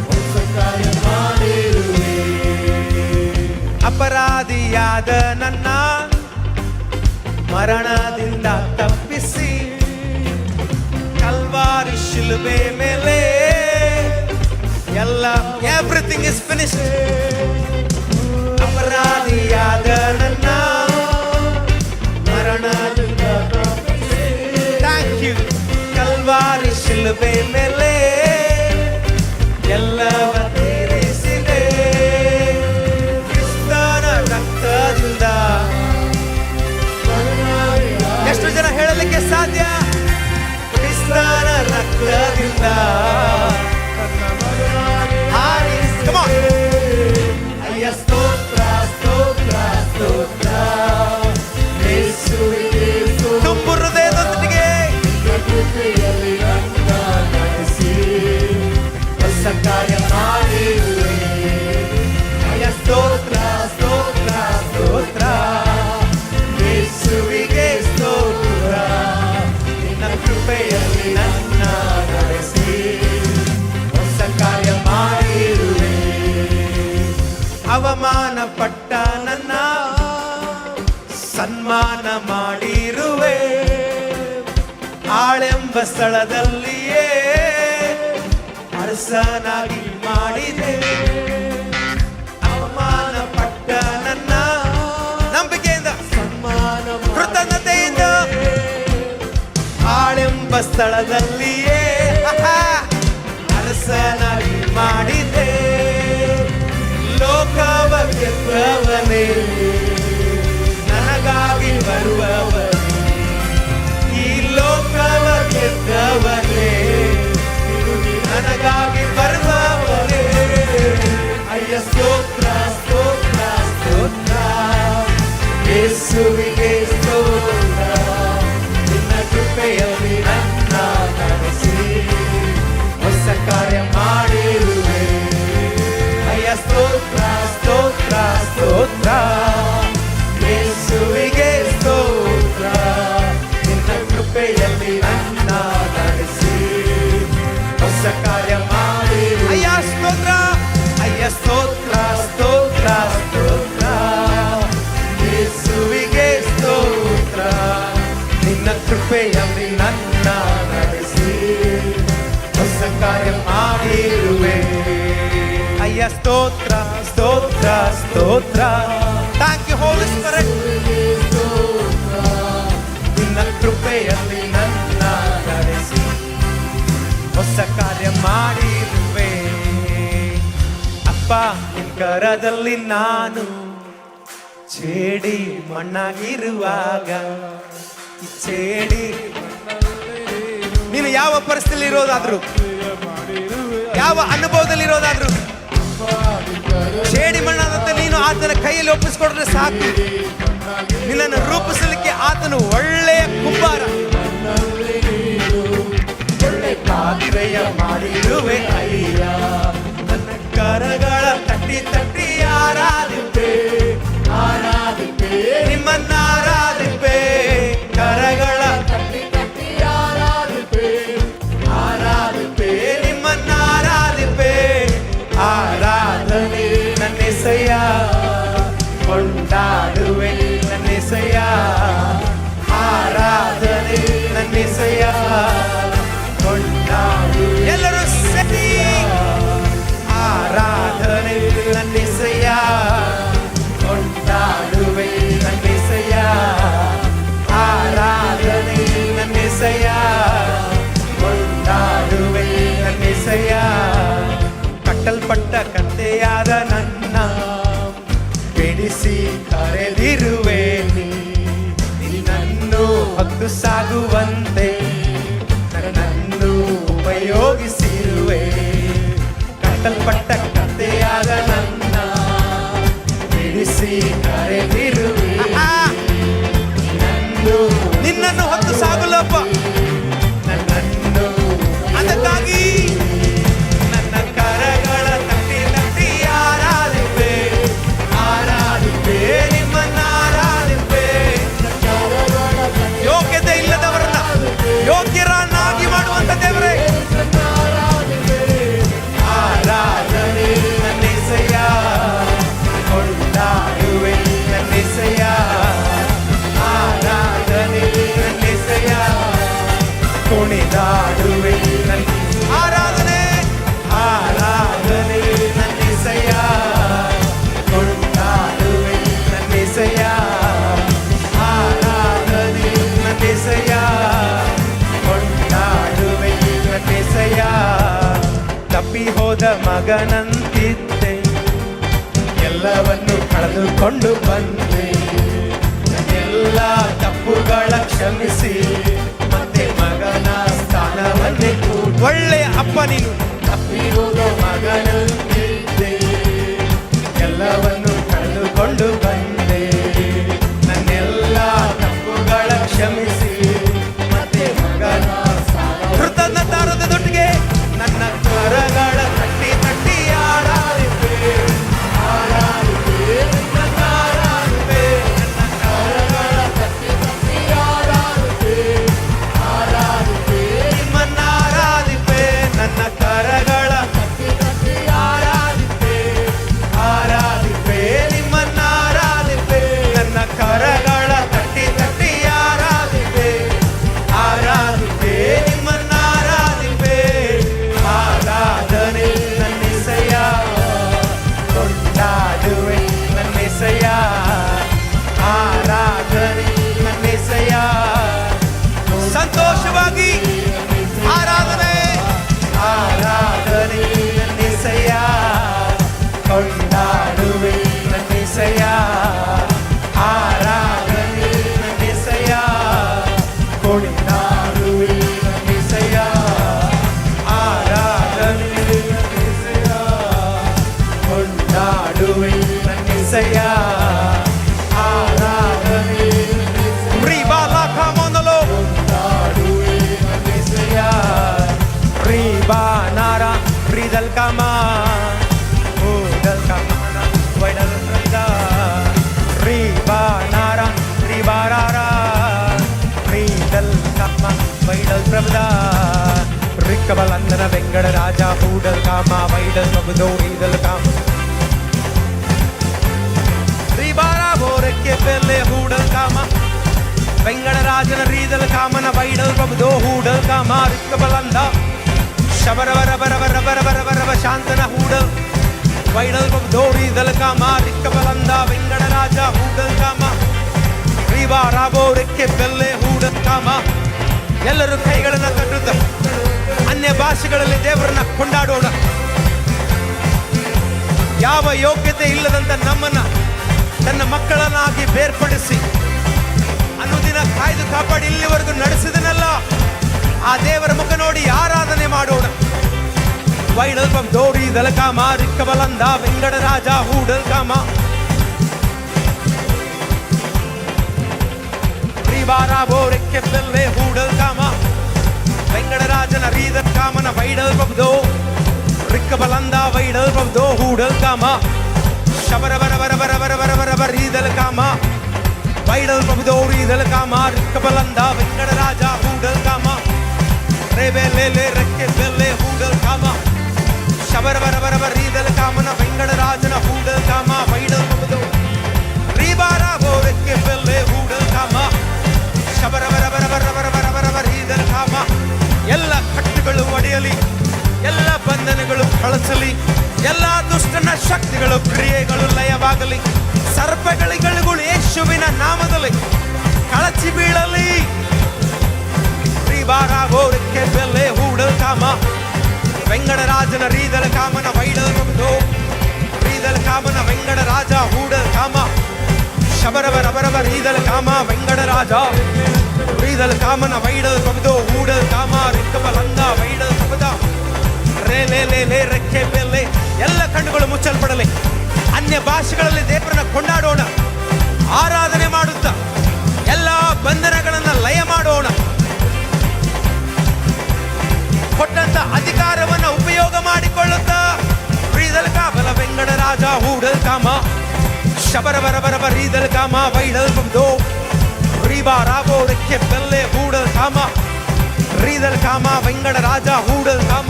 ಹೊಸ ಕಾರ್ಯ ಮಾಡಿರುವೆ. ಅಪರಾಧಿಯಾದ ನನ್ನ ಮರಣದಿಂದ ತಪ್ಪಿಸಿ ಕಲ್ವಾರಿ ಶಿಲುಬೆ ಮೇಲೆ ಎಲ್ಲ ಎವ್ರಿಥಿಂಗ್ ಇಸ್ ಫಿನಿಶ್ಡ್. ಅಪರಾಧಿಯಾದ ನನ್ನ ಮರಣದಿಂದ ತಪ್ಪಿಸಿ, ಥ್ಯಾಂಕ್ ಯು. ಕಲ್ವಾರಿ ಶಿಲುಬೆ ಮೇಲೆ ಎಲ್ಲವ ತೀರಿಸಿದೆ. ಕ್ರಿಸ್ತನ ರಕ್ತದಿಂದ. ಎಷ್ಟು ಜನ ಹೇಳಲಿಕ್ಕೆ ಸಾಧ್ಯ? ಕ್ರಿಸ್ತನ ರಕ್ತದಿಂದ ಅಯ್ಯ ಸ್ತೋತ್ರ ಸ್ತೋತ್ರ ಸ್ತೋತ್ರ ಯೇಸುವಿಗೆ ತುಂಬು ಹೃದಯದೊಂದಿಗೆ ಕೃಪೆಯಲ್ಲಿ ನನ್ನ ನಡೆಸಿ ಹೊಸ ಕಾರ್ಯ ಮಾಡಿರುವೆ. ಅಯ್ಯ ಸ್ತೋತ್ರ ಸ್ತೋತ್ರ ಸ್ತೋತ್ರ ಯೇಸುವಿಗೆ ಸ್ತೋತ್ರ, ನಿನ್ನ ಕೃಪೆಯಲ್ಲಿ ನನ್ನ ನಡೆಸಿ ಹೊಸ ಕಾರ್ಯ ಮಾಡಿರುವೆ. ಅವಮಾನ ಪಟ್ಟ ನನ್ನ ಸನ್ಮಾನ ಮಾಡಿರುವೆ. ಆಳೆಂಬ ಸ್ಥಳದಲ್ಲಿಯೇ ಅರಸನಾಗಿ ಮಾಡಿದೆ. ಅವಮಾನ ಪಟ್ಟ ನನ್ನ ನಂಬಿಕೆಯಿಂದ ಸನ್ಮಾನ ಕೃತಜ್ಞತೆಯಿಂದ ಆಳೆಂಬ ಸ್ಥಳದಲ್ಲಿಯೇ ಅರಸನಾಗಿ ಮಾಡಿದೆ. ಲೋಕವ ಗೆದ್ದವನೇ, ನನಗಾಗಿ ಬರುವವನೇ, ಈ ಲೋಕವ ಗೆದ್ದವನೇ, ನನಗಾಗಿ ಬರುವವನೇ. ಅಯ್ಯ ಸ್ತೋತ್ರ ಸ್ತೋತ್ರ ಸ್ತೋತ್ರ ಯೇಸುವಿಗೆ ಸ್ತೋತ್ರ, ನಿನ್ನ ಕೃಪೆಯಲ್ಲಿ ನನ್ನ ನಡೆಸಿ ಹೊಸ ಕಾರ್ಯ ಮಾಡಿರುವೆ. ಅಯ್ಯ ಸ್ತೋತ್ರ ಸ್ತೋತ್ರ ಸ್ತೋತ್ರ ಯೇಸುವಿಗೆ ಸ್ತೋತ್ರ, ನಿನ್ನ ಕೃಪೆಯಲ್ಲಿ ನನ್ನ ನಡೆಸಿ ಹೊಸ ಕಾರ್ಯ ಮಾಡಿರುವೆ. ಅಯ್ಯ ಸ್ತೋತ್ರ, ಅಯ್ಯ ಸ್ತೋತ್ರ ಸ್ತೋತ್ರ ಸ್ತೋತ್ರ ಯೇಸುವಿಗೆ ಸ್ತೋತ್ರ, ನಿನ್ನ ಕೃಪೆಯಲ್ಲಿ ನನ್ನ ನಡೆಸಿ ಹೊಸ ಕಾರ್ಯ ಮಾಡಿರುವೆ. ಅಯ್ಯ ಸ್ತೋತ್ರ ಸ್ತೋತ್ರ ಸ್ತೋತ್ರ. Thank you holy spirit. ನಿನ್ನ ಕೃಪೆಯಲ್ಲಿ ನನ್ನ ನಡೆಸಿ ಹೊಸ ಕಾರ್ಯ ಮಾಡಿರುವೆ. ಅಪ್ಪ ನಿನ್ನ ಕರದಲ್ಲಿ ನಾನು ಚೇಡಿ ಮಣ್ಣಾಗಿರುವಾಗ, ಈ ಚೇಡಿ ನೀನು ಯಾವ ಪರಿಸ್ಥಿತಿಯಲ್ಲಿ ಇರೋದಾದ್ರು, ಯಾವ ಅನುಭವದಲ್ಲಿರೋದಾದ್ರೂ ಜೇಡಿ ಮಣ್ಣಾದಂತ ನೀನು ಆತನ ಕೈಯಲ್ಲಿ ಒಪ್ಪಿಸ್ಕೊಡ್ರೆ ಸಾಕು. ನಿನ್ನನ್ನು ರೂಪಿಸಲಿಕ್ಕೆ ಆತನು ಒಳ್ಳೆಯ ಕುಂಬಾರ. ಒಳ್ಳೆ ಪಾತ್ರೆಯ ಮಾಡಿರುವೆ ಅಯ್ಯ, ನನ್ನ ಕರಗಳ ತಟ್ಟಿ ತಟ್ಟಿ ಆರಾಧಿಪೆ ಆರಾಧಿಪೆ, ನಿಮ್ಮನ್ನ ಆರಾಧಿಪೆ. ಕರಗಳ ತಟ್ಟಿ ತಟ್ಟಿ ಆರಾಧಿಪೆ ಆರಾಧಿಪೆ, ನಿಮ್ಮನ್ನ ಆರಾಧಿಪೆ. ಆರಾಧನೆ ನನ್ನೆಸೆಯ ಕೊಂಡಾಡುವೆ ನನ್ನೆಸೆಯ, ಆರಾಧನೆ ನನ್ನೆಸೆಯ ಕೊಂಡಾಡುವೆ. ಎಲ್ಲರೂ ಸರಿ ಆರಾಧನೆ ನನ್ನೆಸೆಯ ಕೊಂಡಾಡುವೆ ನನ್ನೆಸೆಯ, ಆರಾಧನೆ ನನ್ನೆಸೆಯ ಕೊಂಡಾಡುವೆ ನನ್ನೆಸೆಯ. ಕಟ್ಟಲ್ಪಟ್ಟ ಕತ್ತೆಯಾದ ನನ್ನ ಬಿಡಿಸಿ ಕರೆದಿರುವೆ, ನಿನ್ನನ್ನು ಹೊತ್ತು ಸಾಗುವಂತೆ ನನ್ನನ್ನು ಉಪಯೋಗಿಸಿರುವೆ. ಕಟ್ಟಲ್ಪಟ್ಟ ಕತ್ತೆಯಾದ ನನ್ನ ಬಿಡಿಸಿ ಕರೆದಿರುವೆ, ನಿನ್ನನ್ನು ಹೊತ್ತು ಸಾಗಲಪ್ಪ ನನ್ನನ್ನು. ಅದಕ್ಕಾಗಿ ನನ್ನ ಕರಗಳ ತಟ್ಟಿ ತಟ್ಟಿ ಆರಾಧಿಪೆ ಆರಾಧಿಪೆ, ನಿಮ್ಮನ್ನ ಆರಾಧಿಪೆ. ಯೋಗ್ಯತೆ ಇಲ್ಲದವರನ್ನ ಯೋಗ್ಯರನ್ನಾಗಿ ಮಾಡುವಂತ ದೇವರೇ, ಆರಾಧನೆ ನನ್ನೆಸೆಯ ಕೊಂಡಾಡುವೆ ನನ್ನೆಸೆಯ, ಆರಾಧನೆ ನನ್ನೆಸೆಯ ಕುಣಿದಾಡುವೆ ನನ್ನ. ಆರಾಧನೆ ಆರಾಧನೆ ನನ್ನೆಸೆಯ ಕೊಂಡಾಡುವೆ ನನ್ನೆಸೆಯ, ಆರಾಧನೆ ನನ್ನೆಸೆಯ ಕೊಂಡಾಡುವೆ ನನ್ನೆಸೆಯ. ತಪ್ಪಿ ಹೋದ ಮಗನಂತಿದ್ದೆ, ಎಲ್ಲವನ್ನು ಕಳೆದುಕೊಂಡು ಬಂದೆ. ಎಲ್ಲ ತಪ್ಪುಗಳ ಕ್ಷಮಿಸಿ ಮತ್ತೆ ಮಗನ ಸ್ಥಾನವನ್ನೇ ಒಳ್ಳೆಯ ಅಪ್ಪ ನೀನು. ತಪ್ಪಿ ಹೋದ ಮಗನಂತಿದ್ದೆ, ಎಲ್ಲವನ್ನು ಕಳೆದುಕೊಂಡು ಬಂದೆ. ನನ್ನೆಲ್ಲ ತಪ್ಪುಗಳ ಕ್ಷಮಿಸಿ ಮತ್ತೆ ಮಗನ ಕೃತಜ್ಞತಾರದೊಟ್ಟಿಗೆ ನನ್ನ ಕರಗಳ ತಟ್ಟಿ ತಟ್ಟಿ ಆರಾಧಿಪೆ ಆರಾಧಿಪೆ, ನಿಮ್ಮನ್ನ ಆರಾಧಿಪೆ. ನನ್ನ ಕರಗಳ ತಟ್ಟಿ ತಟ್ಟಿ ಆರಾಧಿಪೆ ಆರಾಧಿಪೆ, ನಿಮ್ಮನ್ನ ಆರಾಧಿಪೆ. ನನ್ನ ಕರಗಳ ತಟ್ಟಿ ತಟ್ಟಿ ಆರಾಧಿಪೆ ಆರಾಧಿಪೆ, ನಿಮ್ಮನ್ನ ಆರಾಧಿಪೆ. ನನ್ನ ಕರಗಳ ತಟ್ಟಿ ತಟ್ಟಿ ಆರಾಧಿಪೆ ಆರಾಧಿಪೆ, ನಿಮ್ಮನ್ನ ಆರಾಧಿಪೆ. ಆರಾಧನೆ ನನ್ನೆಸೆಯ ಕೊಂಡಾಡುವೆ ನನ್ನೆಸೆಯ, ಆರಾಧನೆ ನನ್ನೆಸೆಯ. ಸಂತೋಷವಾಗಿ ಆರಾಧನೆ ಆರಾಧನೆ ನನ್ನೆಸೆಯ ಕೊಂಡಾಡುವೆ ನನ್ನೆಸೆಯ, ಆರಾಧನೆ ನನ್ನೆಸೆಯ ಕೊಂಡಾಡುವೆ ನನ್ನೆಸೆಯ, ಆರಾಧನೆ ನನ್ನೆಸೆಯ ಕೊಂಡಾಡುವೆ ನನ್ನೆಸೆಯ, ಆರಾಧನೆ ರೀಬಾಲಾ ಕಾಮೋನಲೋ ಕೊಂಡಾಡುವೆ ನನ್ನೆಸೆಯ. ರೀಬಾ ನಾರ ರೀದಲ್ ಕಾಮ ಊದಲ್ ಕಾಮನ ವೈಡಲ್ ಪ್ರದ, ರೀಬಾ ನಾರ ರೀಬಾರಾರ ರೀದಲ್ ಕಾಮ ವೈಡಲ್ ಪ್ರಭದ. ರಿಕ್ಕಬಲಂದನ ವೆಂಗಡ ರಾಜ ಹೂಡಲ್ ಕಾಮ ವೈಡಲ್ ಪ್ರಭುದೋ ರೀದಲ್ ಕಾಮ. ರೀಬಾರ ಬೋರಕ್ಕೆ ಬೆಲ್ಲೆ ಹೂಡಲ್ ಕಾಮ ವೆಂಗಡರಾಜನ ರೀದಲ್ ಕಾಮನ ವೈಡಲ್ ಪ್ರಭುದೋ ಹೂಡಲ್ ಕಾಮ. ರಿಕ್ಕಬಲಂದ ಶಬರವರ ಬರವರ ಬರವರ ಬರವ ಶಾಂತನ ಹೂಡಲ್ ವೈಡಲ್ ಪ್ರಭುದೋ ರೀದಲ್ ಕಾಮ. ರಿಕ್ಕಬಲಂದ ವೆಂಗಡರಾಜ ಹೂಡಲ್ ಕಾಮ. ರೀಬಾರ ಬೋರಕ್ಕೆ ಬೆಲ್ಲೆ ಹೂಡಲ್ ಕಾಮ. ಎಲ್ಲರೂ ಕೈಗಳನ್ನ ತಟ್ಟುತ್ತ ಅನ್ಯ ಭಾಷೆಗಳಲ್ಲಿ ದೇವರನ್ನ ಕೊಂಡಾಡೋಣ. ಯಾವ ಯೋಗ್ಯತೆ ಇಲ್ಲದಂತ ನಮ್ಮನ್ನ ತನ್ನ ಮಕ್ಕಳನ್ನಾಗಿ ಬೇರ್ಪಡಿಸಿ ಅನುದಿನ ಕಾಯ್ದು ಕಾಪಾಡಿ ಇಲ್ಲಿವರೆಗೂ ನಡೆಸಿದನಲ್ಲ, ಆ ದೇವರ ಮುಖ ನೋಡಿ ಆರಾಧನೆ ಮಾಡೋಣ. ವೈಡಲ್ ಪಂ ದೋರಿ ದಲಕಾಮ ರಿಕ್ಕಬಲಂದ ವೆಂಗಡ ರಾಜ ಹೂಡಲ್ ಕಾಮ ಬಾರಾಬೋ ರೆಕ್ಕೆ ಬೆಲ್ಲೆ ಹೂಡಲ್ ಕಾಮ ವೆಂಕಟರಾಜನ ರೀದಲ್ ಕಾಮನ ವೈಡಲ್ ಪಬ್ದೋ ರಿಕ್ಕ ಬಲಂದ ವೈಡಲ್ ಪಬ್ದೋ ಹೂಡಲ್ ಕಾಮ ಶಬರ ಬರ ಬರ ಬರ ಬರ ಬರ ಬರ ಬರ ರೀದಲ್ ಕಾಮ ವೈಡಲ್ ಪಬ್ದೋ ರೀದಲ್ ಕಾಮ ರಿಕ್ಕ ಬಲಂದ ವೆಂಕಟರಾಜ ಹೂಡಲ್ ಕಾಮ ರೇವೆ ಲೇಲೆ ರೆಕ್ಕೆ ಬೆಲ್ಲೆ ಹೂಡಲ್ ಕಾಮ ಶಬರ ಬರ ಬರ ಬರ ರೀದಲ್ ಕಾಮನ ವೆಂಕಟರಾಜನ ಹೂಡಲ್ ಕಾಮ ವೈಡಲ್ ಪಬ್ದೋ ರೀ ಬಾರಾಬೋ ರೆಕ್ಕೆ ಬೆಲ್ಲೆ ಹೂಡಲ್ ಕಾಮ ಶಬರ ಬರ ಬರ ಬರ ಬರ ಬರ ಬರ ಬರ ರೀದಲ್ ಕಾಮ ಎಲ್ಲ ಕಟ್ಟುಗಳು ಒಡೆಯಲಿ, ಎಲ್ಲ ಬಂಧನಗಳು ಕಳಚಲಿ, ಎಲ್ಲ ದುಷ್ಟನ ಶಕ್ತಿಗಳು ಕ್ರಿಯೆಗಳು ಲಯವಾಗಲಿ, ಸರ್ಪಗಳಿಗಳು ಯೇಸುವಿನ ನಾಮದಲ್ಲಿ ಕಳಚಿ ಬೀಳಲಿ. ಶ್ರೀಬಾರಾಗೋರಕ್ಕೆ ಬೆಲೆ ಹೂಡಲ್ ಕಾಮ ವೆಂಕಟರಾಜನ ರೀದಲ್ ಕಾಮನ ವೈಡಲ್ ಬಂದು ರೀದಲ್ ಕಾಮನ ವೆಂಕಟರಾಜ ಹೂಡಲ್ ಕಾಮ ಶಬರ ಬರ ಬರ ಬರ ರೀದಲ್ ಕಾಮ ವೆಂಕಟರಾಜ ರೀದಲ್ ಕಾಮನ ವೈಡಲ್ ಬಂದು ಹೂಡಲ್ ಕಾಮ ರಿಕ್ಕಬಲಂದ ವೈಡಲ್ ಕಬದ ರೇ ಲೇ ಲೇ ಲೇ ರೆಕ್ಕೆ ಬೆಲೆ. ಎಲ್ಲ ಕಣ್ಣುಗಳು ಮುಚ್ಚಲ್ಪಡಲಿ. ಅನ್ಯ ಭಾಷೆಗಳಲ್ಲಿ ದೇವರನ್ನ ಕೊಂಡಾಡೋಣ, ಆರಾಧನೆ ಮಾಡುತ್ತಾ ಎಲ್ಲ ಬಂಧನಗಳನ್ನ ಲಯ ಮಾಡೋಣ. ಕೊಟ್ಟಂತ ಅಧಿಕಾರವನ್ನ ಉಪಯೋಗ ಮಾಡಿಕೊಳ್ಳುತ್ತಾ ರೀದಲ್ ಕಾಬಲ ವೆಂಕಟರಾಜ ಹೂಡಲ್ ಕಾಮ ಶಬರ ಬರ ಬರ ಬರ ರೀದಲ್ ಕಾಮ ವೈಡಲ್ ಬಂದು ರೀಬಾ ರಾಬೋ ರೆಕ್ಕೆ ಬೆಲ್ಲೆ ಹೂಡಲ್ ಕಾಮ ರೀದಲ್ ಕಾಮ ವೆಂಕಟರಾಜ ಹೂಡಲ್ ಕಾಮ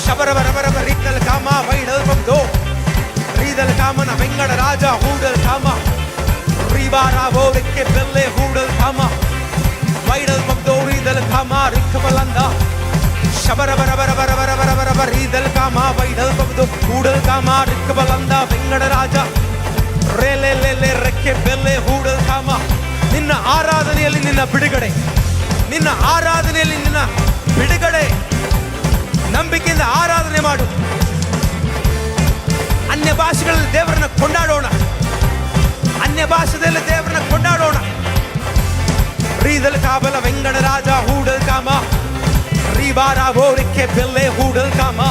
ಶಬರ ಬರ ಬರ ಬರ ರೀದಲ್ ಕಾಮ ವೈಡಲ್ ಬಂದು ರೀದಲ್ ಕಾಮನ ವೆಂಕಟರಾಜ ಹೂಡಲ್ ಕಾಮ ರೀಬಾ ರಾಬೋ ರೆಕ್ಕೆ ಬೆಲ್ಲೆ ಹೂಡಲ್ ಕಾಮ ವೈಡಲ್ ಬಂದು ರೀದಲ್ ಕಾಮ ರಿಕ್ಕಬಲಂದ ಶಬರ ಬರ ಬರ ಬರ ಬರ ಬರ ಬರ ಬರ ರೀದಲ್ ಕಾಮ ವೈಡಲ್ ಬಂದು ಹೂಡಲ್ ಕಾಮ ರಿಕ್ಕಬಲಂದ ವೆಂಕಟರಾಜ ರೇ ಲೇ ಲೇ ಲೇ ರೆಕ್ಕೆ ಬೆಲ್ಲೆ ಹೂಡಲ್ ಕಾಮ. ನಿನ್ನ ಆರಾಧನೆಯಲ್ಲಿ ನಿನ್ನ ಬಿಡುಗಡೆ, ನಿನ್ನ ಆರಾಧನೆಯಲ್ಲಿ ನಿನ್ನ ಬಿಡುಗಡೆ. ನಂಬಿಕೆಯಿಂದ ಆರಾಧನೆ ಮಾಡು. ಅನ್ಯ ಭಾಷೆಗಳಲ್ಲಿ ದೇವರನ್ನ ಕೊಂಡಾಡೋಣ, ಅನ್ಯ ಭಾಷೆಯಲ್ಲಿ ದೇವರನ್ನ ಕೊಂಡಾಡೋಣ. ರೀದಲ್ ಕಾಬಲ ವೆಂಕಟರಾಜ ಹೂಡಲ್ ಕಾಮ ರೀಬಾರಾಬೋ ರೆಕ್ಕೆ ಬೆಲ್ಲೆ ಹೂಡಲ್ ಕಾಮ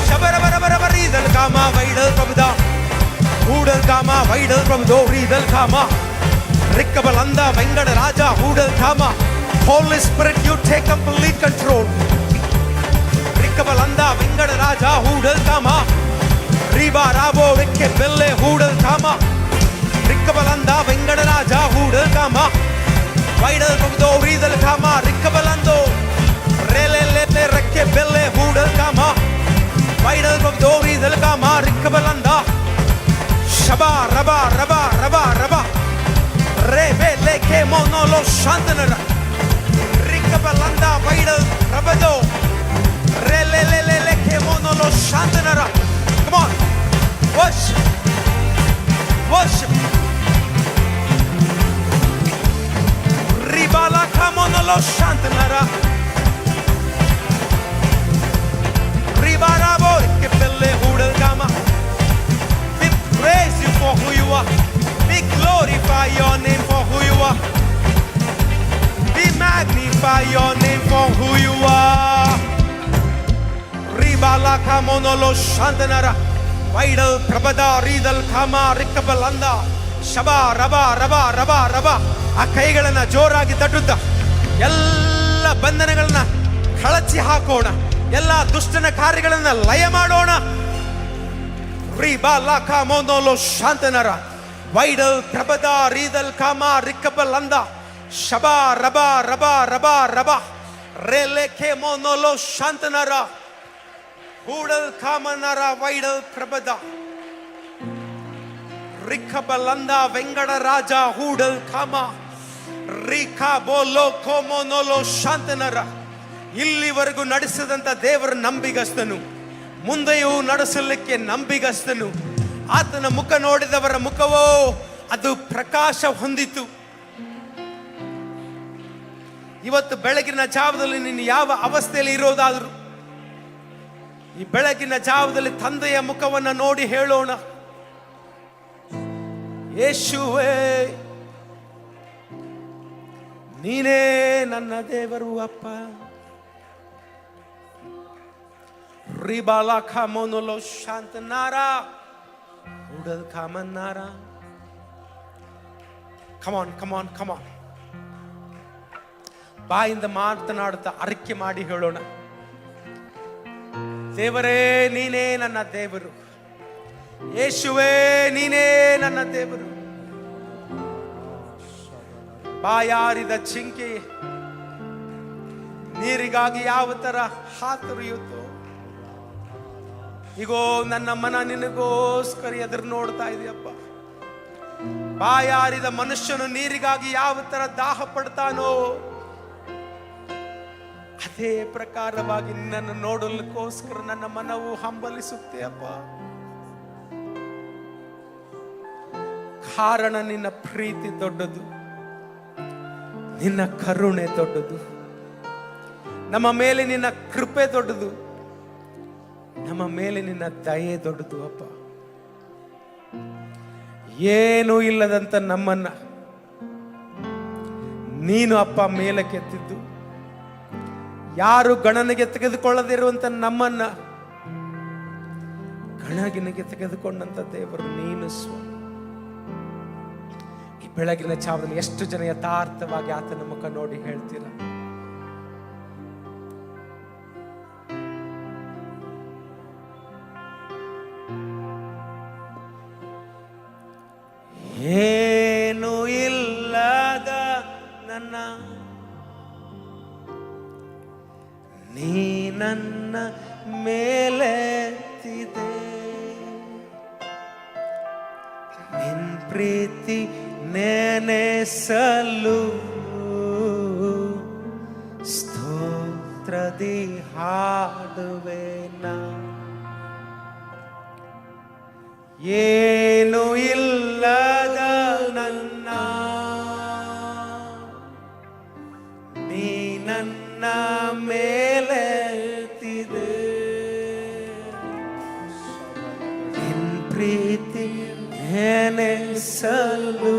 ಶಬರ ಬರ ಬರ ಬರ ರೀದಲ್ ಕಾಮ ವೈಡಲ್ ಪ್ರಭುದ ಹೂಡಲ್ ಕಾಮ ವೈಡಲ್ ಪ್ರಭುದೋ ರೀದಲ್ ಕಾಮ ರಿಕ್ಕಬಲಂದ ವೆಂಕಟರಾಜ ಹೂಡಲ್ ಕಾಮ. Holy Spirit, you take complete control. ರಿಕ್ಕಬಲಂದ Venkataraja ಹೂಡಲ್ ಕಾಮ ರೀಬಾರಾಬೋ ರೆಕ್ಕೆ ಬೆಲ್ಲೆ ಹೂಡಲ್ ಕಾಮ ರಿಕ್ಕಬಲಂದ ವೆಂಕಟರಾಜ ಹೂಡಲ್ ಕಾಮ ವೈಡಲ್ ಪ್ರಭುದೋ ರೀದಲ್ ಕಾಮ ರಿಕ್ಕಬಲಂದೋ ರೇ ಲೇ ಲೇ ಲೇ ರೆಕ್ಕೆ ಬೆಲ್ಲೆ ಹೂಡಲ್ ಕಾಮ ವೈಡಲ್ ಪ್ರಭುದೋ ರೀದಲ್ ಕಾಮ ರಿಕ್ಕಬಲಂದ ಶಬಾ ರಬಾ ರಬಾ ರಬಾ ರಬಾ ರೇ ಬೇ ಲೇ ಕೆ ಮೋನೋಲೋ ಶಾಂತನರ ರಿಕ್ಕಬಲಂದ ವೈಡಲ್ ಪ್ರಭುದೋ ರೇ ಲೇ ಲೇ ಲೇ ಲೇ K ಮೋನೋಲೋ ಶಾಂತನರ. Come on, worship, worship. Ribala kamonolo shantanara. Ribarabo ke belle hudal kama. We praise you for who you are. We glorify your name for who you are. We magnify your name for who you are. Ribala kamonolo shantanara. ವೈಡಲ್ ಪ್ರಭದ ರೀದಲ್ ಕಾಮ ರಿಕ್ಕಬಲಂದ ಶಬಾ ರಬಾ ರಬಾ ರಬಾ ರಬಾ. ಆ ಕೈಗಳನ್ನ ಜೋರಾಗಿ ತಟ್ಟುತ್ತಾ ಎಲ್ಲ ಬಂಧನಗಳನ್ನ ಕಳಚಿ ಹಾಕೋಣ, ಎಲ್ಲ ದುಷ್ಟನ ಕಾರ್ಯಗಳನ್ನ ಲಯ ಮಾಡೋಣ. ರೀಬಾಲಾ ಕಾಮೋನೋಲೋ ಶಾಂತನರ ವೈಡಲ್ ಪ್ರಭದ ರೀದಲ್ ಕಾಮ ರಿಕ್ಕಬಲಂದ ಶಬಾ ರಬಾ ರಬಾ ರಬಾ ರಬಾ ರೇಲೆ ಕೇಮೋನೋಲೋ ಶಾಂತನರ ಹೂಡಲ್ ಕಾಮನರ ವೈಡಲ್ ಪ್ರಭದ ರಿಕ್ಕಬಲಂದ ವೆಂಕಟರಾಜ ಹೂಡಲ್ ಕಾಮ ರಿಕಾ ಬೋಲೋ ಕೋಮೋನೋಲೋ ಶಾಂತನರ. ಇಲ್ಲಿವರೆಗೂ ನಡೆಸಿದಂತ ದೇವರ ನಂಬಿಗಸ್ತನು, ಮುಂದೆಯೂ ನಡೆಸಲಿಕ್ಕೆ ನಂಬಿಗಸ್ತನು. ಆತನ ಮುಖ ನೋಡಿದವರ ಮುಖವೋ ಅದು ಪ್ರಕಾಶ ಹೊಂದಿತು. ಇವತ್ತು ಬೆಳಗಿನ ಜಾವದಲ್ಲಿ ನೀನು ಯಾವ ಅವಸ್ಥೆಯಲ್ಲಿ ಇರೋದಾದರೂ ಈ ಬೆಳಗಿನ ಜಾವದಲ್ಲಿ ತಂದೆಯ ಮುಖವನ್ನು ನೋಡಿ ಹೇಳೋಣ, ಯೇಸುವೇ ನೀನೇ ನನ್ನ ದೇವರು ಅಪ್ಪ. Ribala kamonolo shantanara. Udal kamanara. Come on, come on, come on. ಬಾಯಿಂದ ಮಾತನಾಡುತ್ತಾ ಅರಿಕೆ ಮಾಡಿ ಹೇಳೋಣ, ದೇವರೇ ನೀನೇ ನನ್ನ ದೇವರು, ಯೇಸುವೇ ನೀನೇ ನನ್ನ ದೇವರು. ಬಾಯಾರಿದ ಜಿಂಕೆ ನೀರಿಗಾಗಿ ಯಾವ ತರ ಹಾತೊರೆಯುತ್ತೋ, ಈಗೋ ನನ್ನ ಮನ ನಿನಗೋಸ್ಕರ ಎದುರು ನೋಡ್ತಾ ಇದೆಯಪ್ಪ. ಬಾಯಾರಿದ ಮನುಷ್ಯನು ನೀರಿಗಾಗಿ ಯಾವ ತರ ದಾಹ ಪಡ್ತಾನೋ, ಅದೇ ಪ್ರಕಾರವಾಗಿ ನಿನ್ನನ್ನು ನೋಡಲಿಕ್ಕೋಸ್ಕರ ನನ್ನ ಮನವು ಹಂಬಲಿಸುತ್ತೆ ಅಪ್ಪ. ಕಾರಣ ನಿನ್ನ ಪ್ರೀತಿ ದೊಡ್ಡದು, ನಿನ್ನ ಕರುಣೆ ದೊಡ್ಡದು, ನಮ್ಮ ಮೇಲೆ ನಿನ್ನ ಕೃಪೆ ದೊಡ್ಡದು, ನಮ್ಮ ಮೇಲೆ ನಿನ್ನ ದಯೆ ದೊಡ್ಡದು ಅಪ್ಪ. ಏನೂ ಇಲ್ಲದಂತ ನಮ್ಮನ್ನ ನೀನು ಅಪ್ಪ ಮೇಲಕ್ಕೆತ್ತಿದ್ದು, ಯಾರು ಗಣನೆಗೆ ತೆಗೆದುಕೊಳ್ಳದಿರುವಂತ ನಮ್ಮನ್ನ ಗಣನೆಗೆ ತೆಗೆದುಕೊಂಡಂತ ದೇವರು ನೀನು ಸ್ವಾಮಿ. ಈ ಬೆಳಗಿನ ಚಾವದಲ್ಲಿ ಎಷ್ಟು ಜನ ಯಥಾರ್ಥವಾಗಿ ಆತನ ಮುಖ ನೋಡಿ ಹೇಳ್ತೀರ, ಏನು ಇಲ್ಲದ ನನ್ನ ನೀ ನನ್ನ ಮೇಲೆತ್ತಿದೆ, ನಿನ್ ಪ್ರೀತಿ ನೆನೆಸಲು ಸ್ತೋತ್ರದಿ ಹಾಡುವೆನ. ಏನು ಇಲ್ಲದ ನನ್ನ ನೀ ನನ್ನ ಮೇಲೆತ್ತಿದೆ, ನಿನ್ ಪ್ರೀತಿ ನೆನೆಸಲು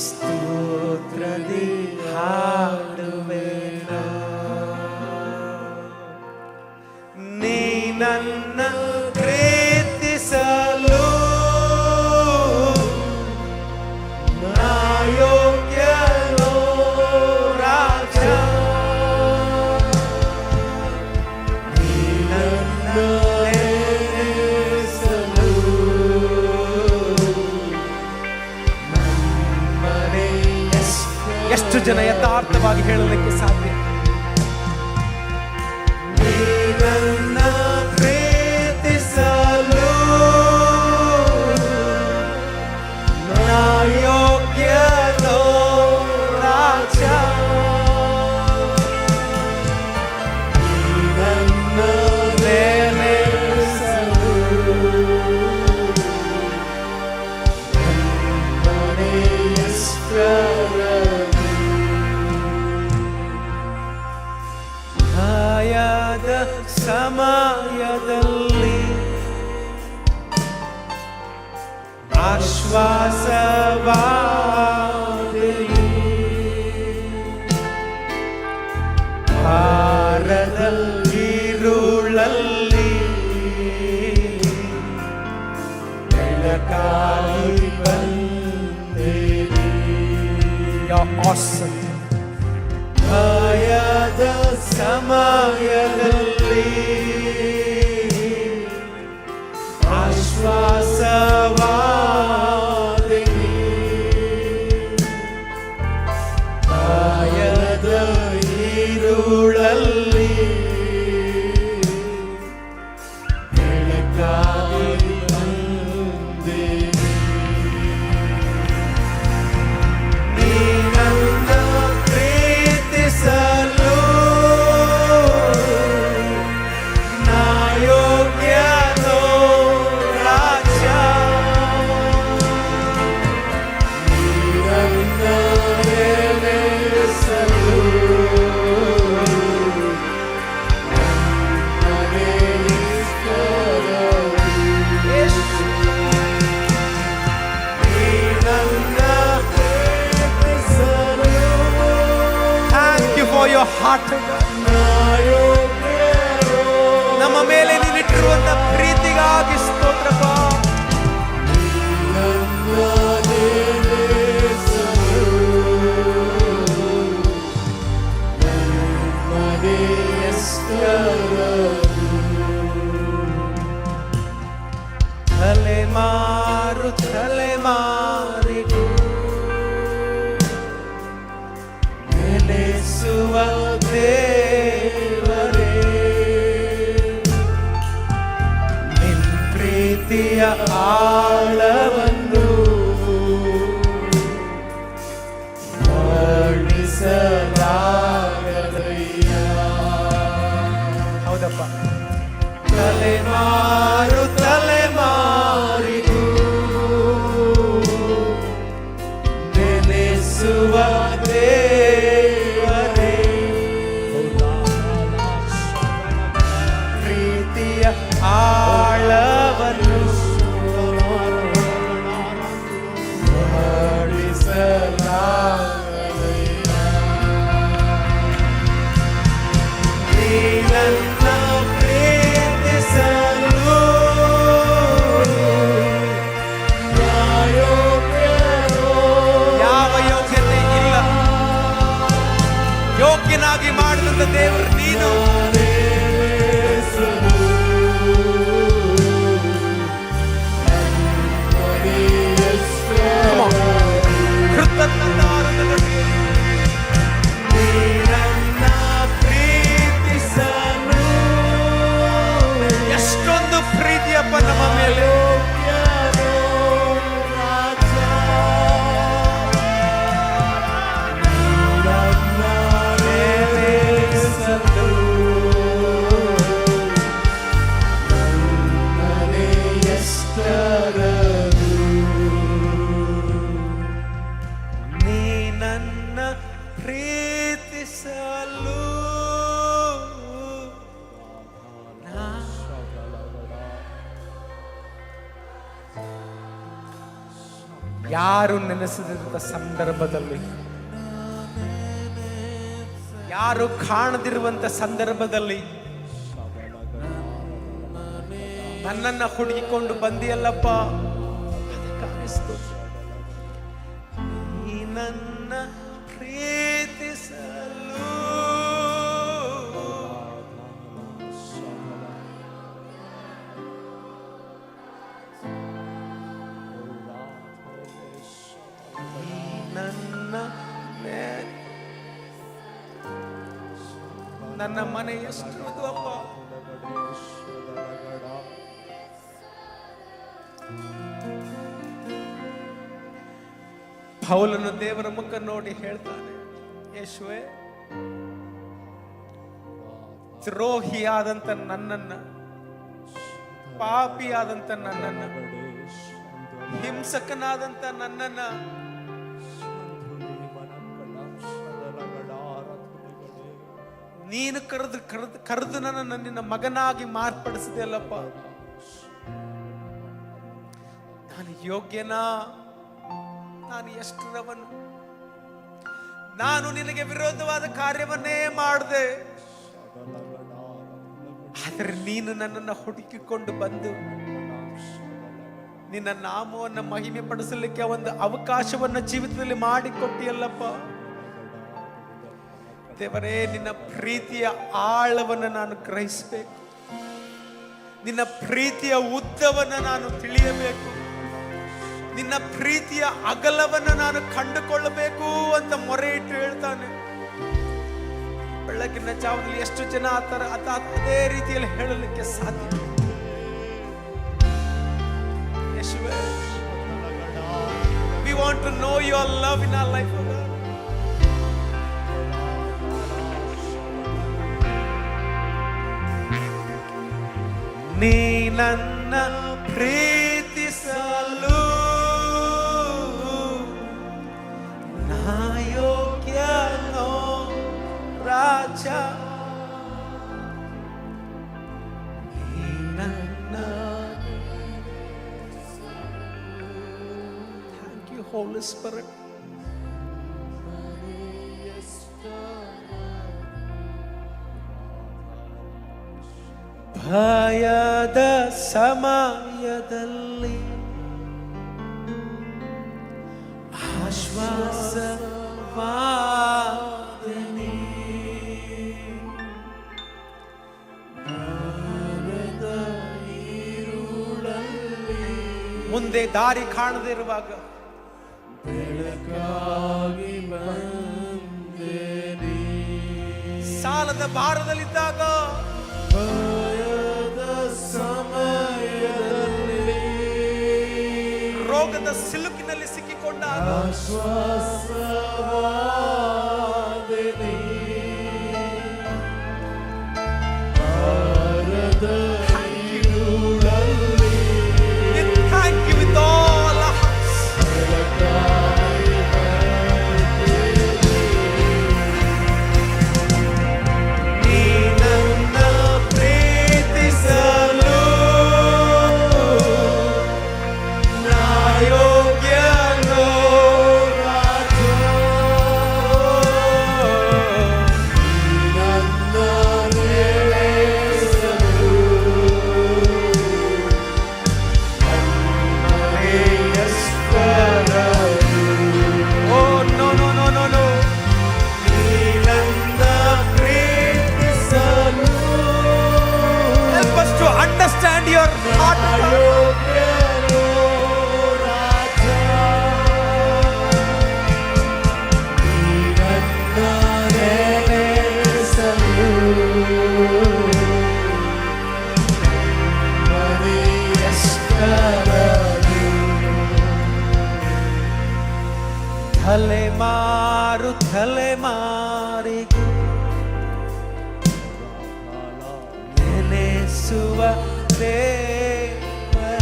ಸ್ತೋತ್ರದಿ ಹಾಡುವೆನ. ನೀ ನನ್ನ ಪ್ರೀತಿಸಲು ನಾ ಯೋಗ್ಯನೋ ರಾಜ, ನೀ ನನ್ನ ನೆನೆಸಲು ನಮ್ಮನೆ. ಎಷ್ಟು ಜನ ಯಥಾರ್ಥವಾಗಿ ಹೇಳಲಿಕ್ಕೆ ಸಾಧ್ಯ? ನೀ ನನ್ನ ಪ್ರೀತಿಸಲು ನಾ ಯೋಗ್ಯನೋ ರಾಜ, ನೀ ನನ್ನ ನೆನೆಸಲು ಭಯದ ಸಮಯದಲ್ಲಿ ಆಶ್ವಾಸವಾಗಲಿ, ಭಾರದಲ್ಲಿರುಳಲ್ಲಿ ಬೆಳಕಾಗಿ ಬಂದೇನೆ. Awesome. ಭಯದ ಸಮಯದಲ್ಲಿ ಆಶ್ವಾಸವಾಗಲಿ, ಭಯದ ഇരുಳಲ್ಲಿ ಬೆಳಕಾಗಿ ಬಂದೇನೆ. ನೀ ನನ್ನ ಪ್ರೀತಿಸಲು ನಾ ಯೋಗ್ಯನೋ ರಾಜ, ನೀ ನನ್ನ ನೆನೆಸಲು Thank you for your heart. ಪ್ರೀತಿಯ ಆಳವನ್ನು ವರ್ಣಿಸಲಾಗದಯ್ಯ. ಹೌದಪ್ಪ. ತಲೆಮಾರು ತಲೆಮಾರಿಗೂ ನೆನೆಸುವ ದೇವರೇ, ಪ್ರೀತಿಯ ಆಳವನ್ನು ವರ್ಣಿಸಲಾಗದಯ್ಯ. ನೀ ನನ್ನ ಪ್ರೀತಿಸಲು ಯಾವ ಯೋಗ್ಯತೆ ಇಲ್ಲ, ಯೋಗ್ಯನಾಗಿ ಮಾಡಿದಂತ ದೇವರು ನೀನು. ಎಷ್ಟೊಂದು ಪ್ರೀತಿಯಪ್ಪ ನಮ್ಮ ಮೇಲೆ. ನೀ ನನ್ನ ಪ್ರೀತಿಸಲು ಯಾರು ನೆನೆಸಿದಂತ ಸಂದರ್ಭದಲ್ಲಿ, ಯಾರು ಕಾಣದಿರುವಂತ ಸಂದರ್ಭದಲ್ಲಿ ನನ್ನನ್ನ ಹುಡುಕಿಕೊಂಡು ಬಂದಿಯಲ್ಲಪ್ಪ, ನೀ ನನ್ನ ಪ್ರೀತಿಸಲು ನನ್ನ ಮನೆ ಎಷ್ಟು ಅಪ್ಪ. ಪೌಲನು ದೇವರ ಮುಖ ನೋಡಿ ಹೇಳ್ತಾನೆ, ಯೇಸುವೆ, ದ್ರೋಹಿಯಾದಂತ ನನ್ನನ್ನ, ಪಾಪಿಯಾದಂತ ನನ್ನನ್ನ, ಹಿಂಸಕನಾದಂತ ನನ್ನನ್ನ ನೀನು ಕರೆದು ನನ್ನ ನಿನ್ನ ಮಗನಾಗಿ ಮಾರ್ಪಡಿಸಿದೆ ಅಲ್ಲಪ್ಪ. ನಾನು ಯೋಗ್ಯನಾ? ನಾನು ಎಷ್ಟರವನು? ನಾನು ನಿನಗೆ ವಿರೋಧವಾದ ಕಾರ್ಯವನ್ನೇ ಮಾಡಿದೆ, ಆದರೆ ನೀನು ನನ್ನನ್ನು ಹುಡುಕಿಕೊಂಡು ಬಂದು ನಿನ್ನ ನಾಮವನ್ನು ಮಹಿಮೆ ಪಡಿಸಲಿಕ್ಕೆ ಒಂದು ಅವಕಾಶವನ್ನು ಜೀವಿತದಲ್ಲಿ ಮಾಡಿಕೊಟ್ಟಿಯಲ್ಲಪ್ಪ. ದೇವರೇ, ನಿನ್ನ ಪ್ರೀತಿಯ ಆಳವನ್ನು ನಾನು ಗ್ರಹಿಸಬೇಕು, ನಿನ್ನ ಪ್ರೀತಿಯ ಉದ್ದವನ್ನು ನಾನು ತಿಳಿಯಬೇಕು, ನಿನ್ನ ಪ್ರೀತಿಯ ಅಗಲವನ್ನು ನಾನು ಕಂಡುಕೊಳ್ಳಬೇಕು ಅಂತ ಮೊರೆ ಇಟ್ಟು ಹೇಳ್ತಾನೆ. ಬೆಳಗಿನ ಜಾವದಲ್ಲಿ ಎಷ್ಟು ಜನ ಅದೇ ರೀತಿಯಲ್ಲಿ ಹೇಳಲಿಕ್ಕೆ ಸಾಧ್ಯ? ಯೇಸುವೇ, we want to know your love in our life, oh God. ನೀ ನನ್ನ ಪ್ರೀತಿಸಲು ನಾ ಯೋಗ್ಯನೋ ರಾಜ, ನೀ ನನ್ನ. Thank you, Holy Spirit. ಭಯದ ಸಮಯದಲ್ಲಿ ಆಶ್ವಾಸವಾದನಿ, ಮುಂದೆ ದಾರಿ ಕಾಣದೇ ಇರುವಾಗ ಬೆಳಕಾಗಿ ಬಂದೇನಿ, ಸಾಲದ ಭಾರದಲ್ಲಿದ್ದಾಗ ಭಯದ ಸಮಯದಲ್ಲಿ ರೋಗದ ಸಿಲುಕಿನಲ್ಲಿ ಸಿಕ್ಕಿಕೊಂಡಾಗ thank you with all our hearts. ನೀ ನನ್ನ ಪ್ರೀತಿಸಲು ನಾ ಯೋಗ್ಯನೋ ರಾಜ. ನನ್ನ ನೆಲೆಸಲು Oh no no no no no. ನೀ ನನ್ನ ಪ್ರೀತಿಸಲು. Help us to understand your heart. ತಲೆಮಾರಿಗೂ ನೆನೆಸುವ ದೇವರೇ,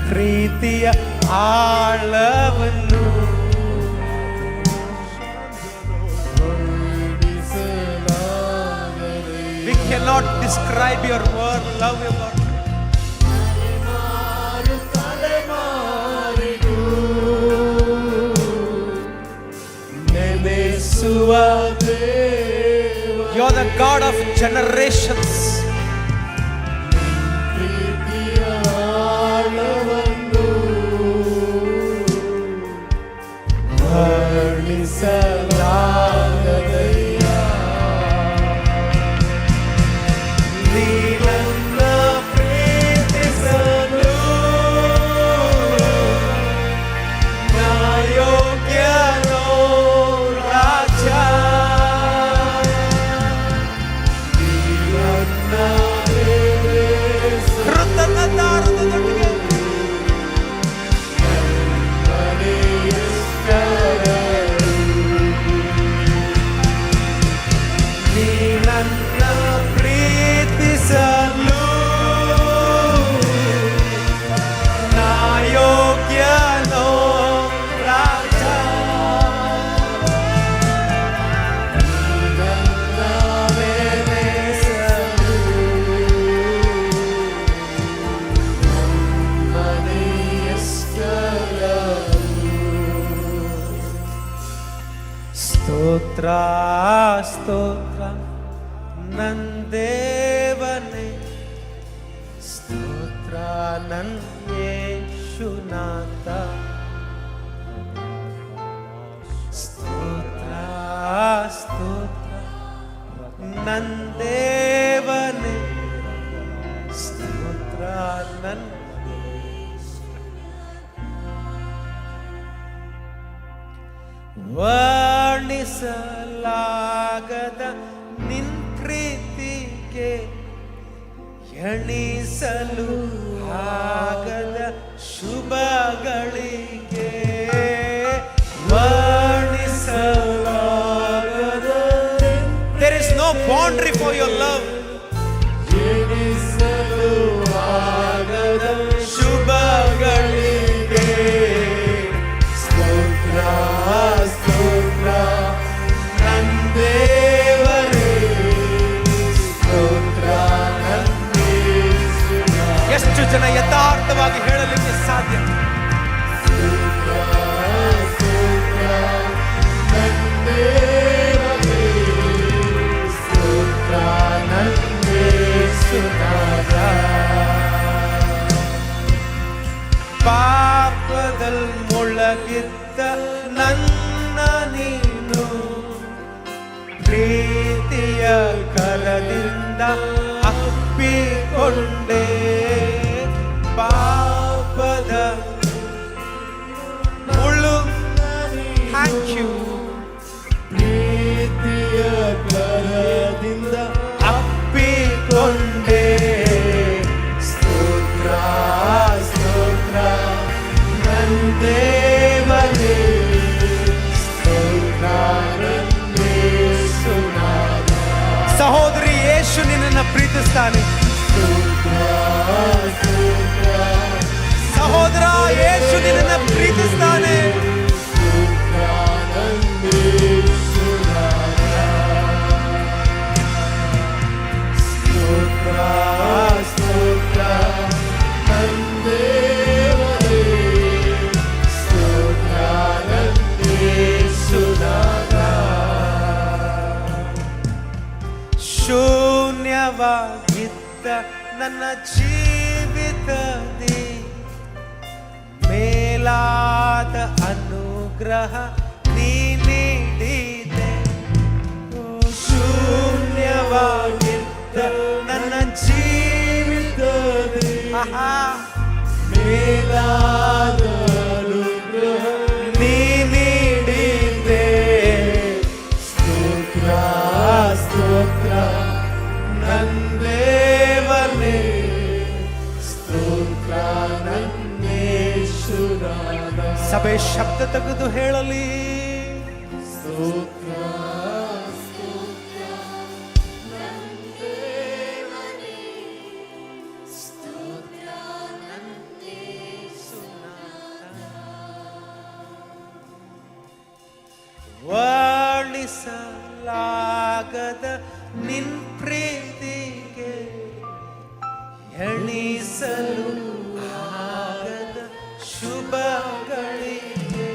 ಪ್ರೀತಿಯ ಆಳವನ್ನು we cannot describe your word, love your Lord. You're the God of generations. ಸ್ತೋತ್ರ ಸ್ತೋತ್ರ ನಂದೇವನೇ, ಸ್ತೋತ್ರ ನನ್ ಯೇಸುನಾಥ, ಸ್ತೋತ್ರ ಸ್ತೋತ್ರ ನಂದೇವನೇ, ಸ್ತೋತ್ರ ನನ್ ವರ್ಣಿಸಲಾಗದ ನಿನ್ ಪ್ರೀತಿಗೆ ಎಣಿಸಲು ಆಗದ ಶುಭಗಳಿಗೆ, ವರ್ಣಿಸಲಾಗದ. There is no boundary for your love. ಎಣಿಸಲು ಆಗದ ಶುಭಗಳಿಗೆ, ಸ್ತೋತ್ರ ಸ್ತೋತ್ರ ನಂದೇವರೇ, ಸ್ತೋತ್ರ ನಂದೇಸುನಾಥ. ಎಷ್ಟು ಜನ ಯಥಾರ್ಥವಾಗಿ ಹೇಳಲಿಕ್ಕೆ ಸಾಧ್ಯ? ಸ್ತೋತ್ರ ಸ್ತೋತ್ರ ನಂದೇವರೇ, ಸ್ತೋತ್ರ ನಂದೇಸುನಾಥ. ಪಾಪದಲ್ಲಿ ಮುಳುಗಿದ್ದ ನನ್ನ ನೀನು ಪ್ರೀತಿಯ ಕರದಿಂದ ಅಪ್ಪಿಕೊಂಡೆ, ಪಾಪದ ಮುಳು. Thank you. ಪ್ರೀತಿಯ ಕರದಿಂದ ಅಪ್ಪಿಕೊಂಡೆ, ಸ್ತೋತ್ರ ಸಹೋದರಿ, ಯೇಸು ನಿನ್ನನ್ನು ಪ್ರೀತಿಸ್ತಾನೆ. ಸಹೋದರ, ಯೇಸು ನಿನ್ನನ್ನು ಪ್ರೀತಿಸ್ತಾನೆ. ಶೂನ್ಯವಾಗಿದ್ದ ನನ್ನ ಜೀವಿತದಿ ಮೇಲಾದ ಅನುಗ್ರಹ ನೀ ನೀಡಿದೆ. ಶೂನ್ಯವಾಗಿದ್ದ ನನ್ನ ಜೀವಿತದಿ ಮೇಲಾದ ಅನುಗ್ರಹ ನೀ ನೀಡಿದೆ. ಸ್ತೋತ್ರ ಸ್ತೋತ್ರ ನಂದೇವನೇ, ಸ್ತೋತ್ರ ನಂದೇಶ್ವರನ. ಸಭೆ ಶಬ್ದ ತೆಗೆದು ಹೇಳಲಿ, ಸ್ತೋತ್ರ ಸ್ತೋತ್ರ ನಂದೇವನೇ, ಸ್ತೋತ್ರ ನಂದೇಶ್ವರನ. ವರ್ಣಿಸಲಾಗದ ನಿನ್ ಪ್ರೀತಿಗೆ ಎಣಿಸಲು ಆಗದ ಶುಭಗಳಿಗೆ,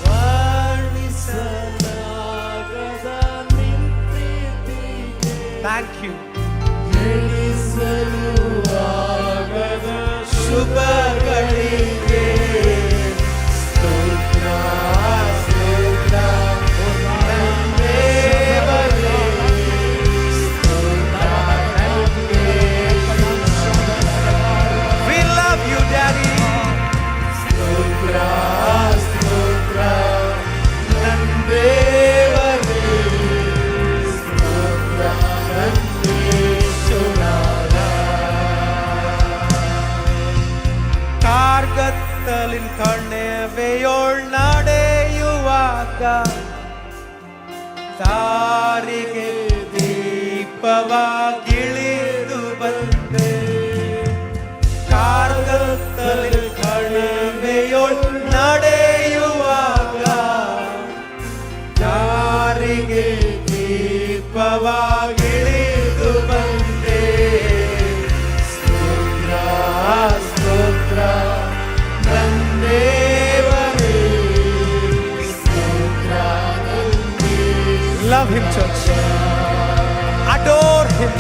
ವರ್ಣಿಸಲಾಗದ ನಿನ್ ಪ್ರೀತಿಗೆ ಥ್ಯಾಂಕ್ ಯು, ಎಣಿಸಲು ಆಗದ ಶುಭಗಳಿಗೆ. ಸ್ತೋತ್ರ ಸ್ತೋತ್ರ ನಂದೇವನೇ, ಕಾರ್ಗತ್ತಲಿನ ಕಣಿವೆಯೋಳ್ ನಡೆಯುವಾಗ ದಾರಿಗೆ ದೀಪವಾಗಿಳಿದು ಬಂದೆ. ಕಾರ್ಗತ್ತಲಿನ ಕಣಿವೆಯೋಳ್ ನಡೆಯುವಾಗ ದಾರಿಗೆ ದೀಪವಾಗಿಳಿದು ಬಂದೆ. ಸ್ತೋತ್ರ ಸ್ತೋತ್ರ ನಂದೇವನೇ, ಸ್ತೋತ್ರ ನಂದೇ. Love him, church. Adore him.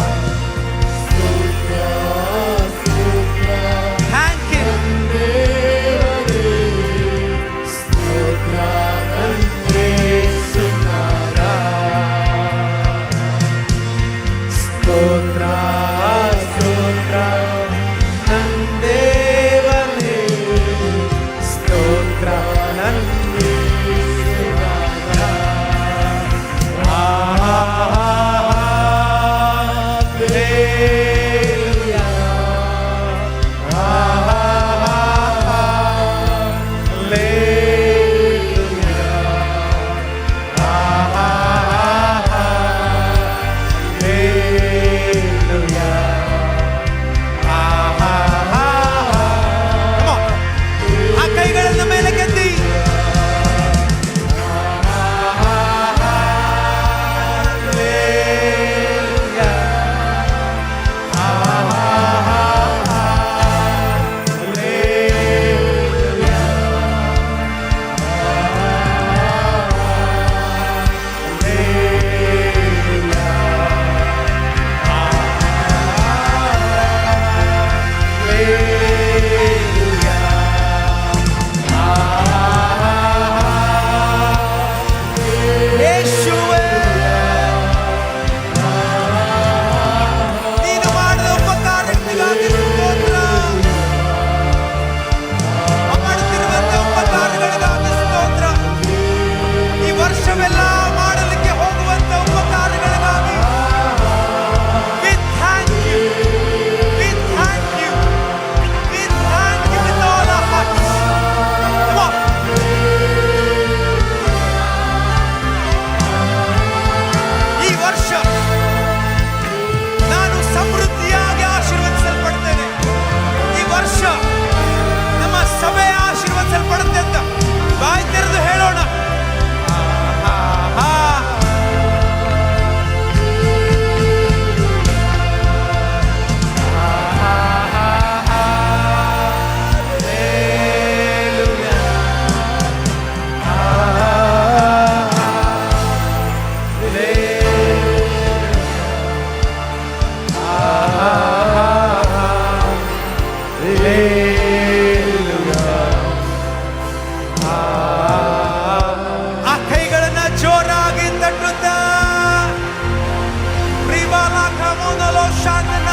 kamonalo shandana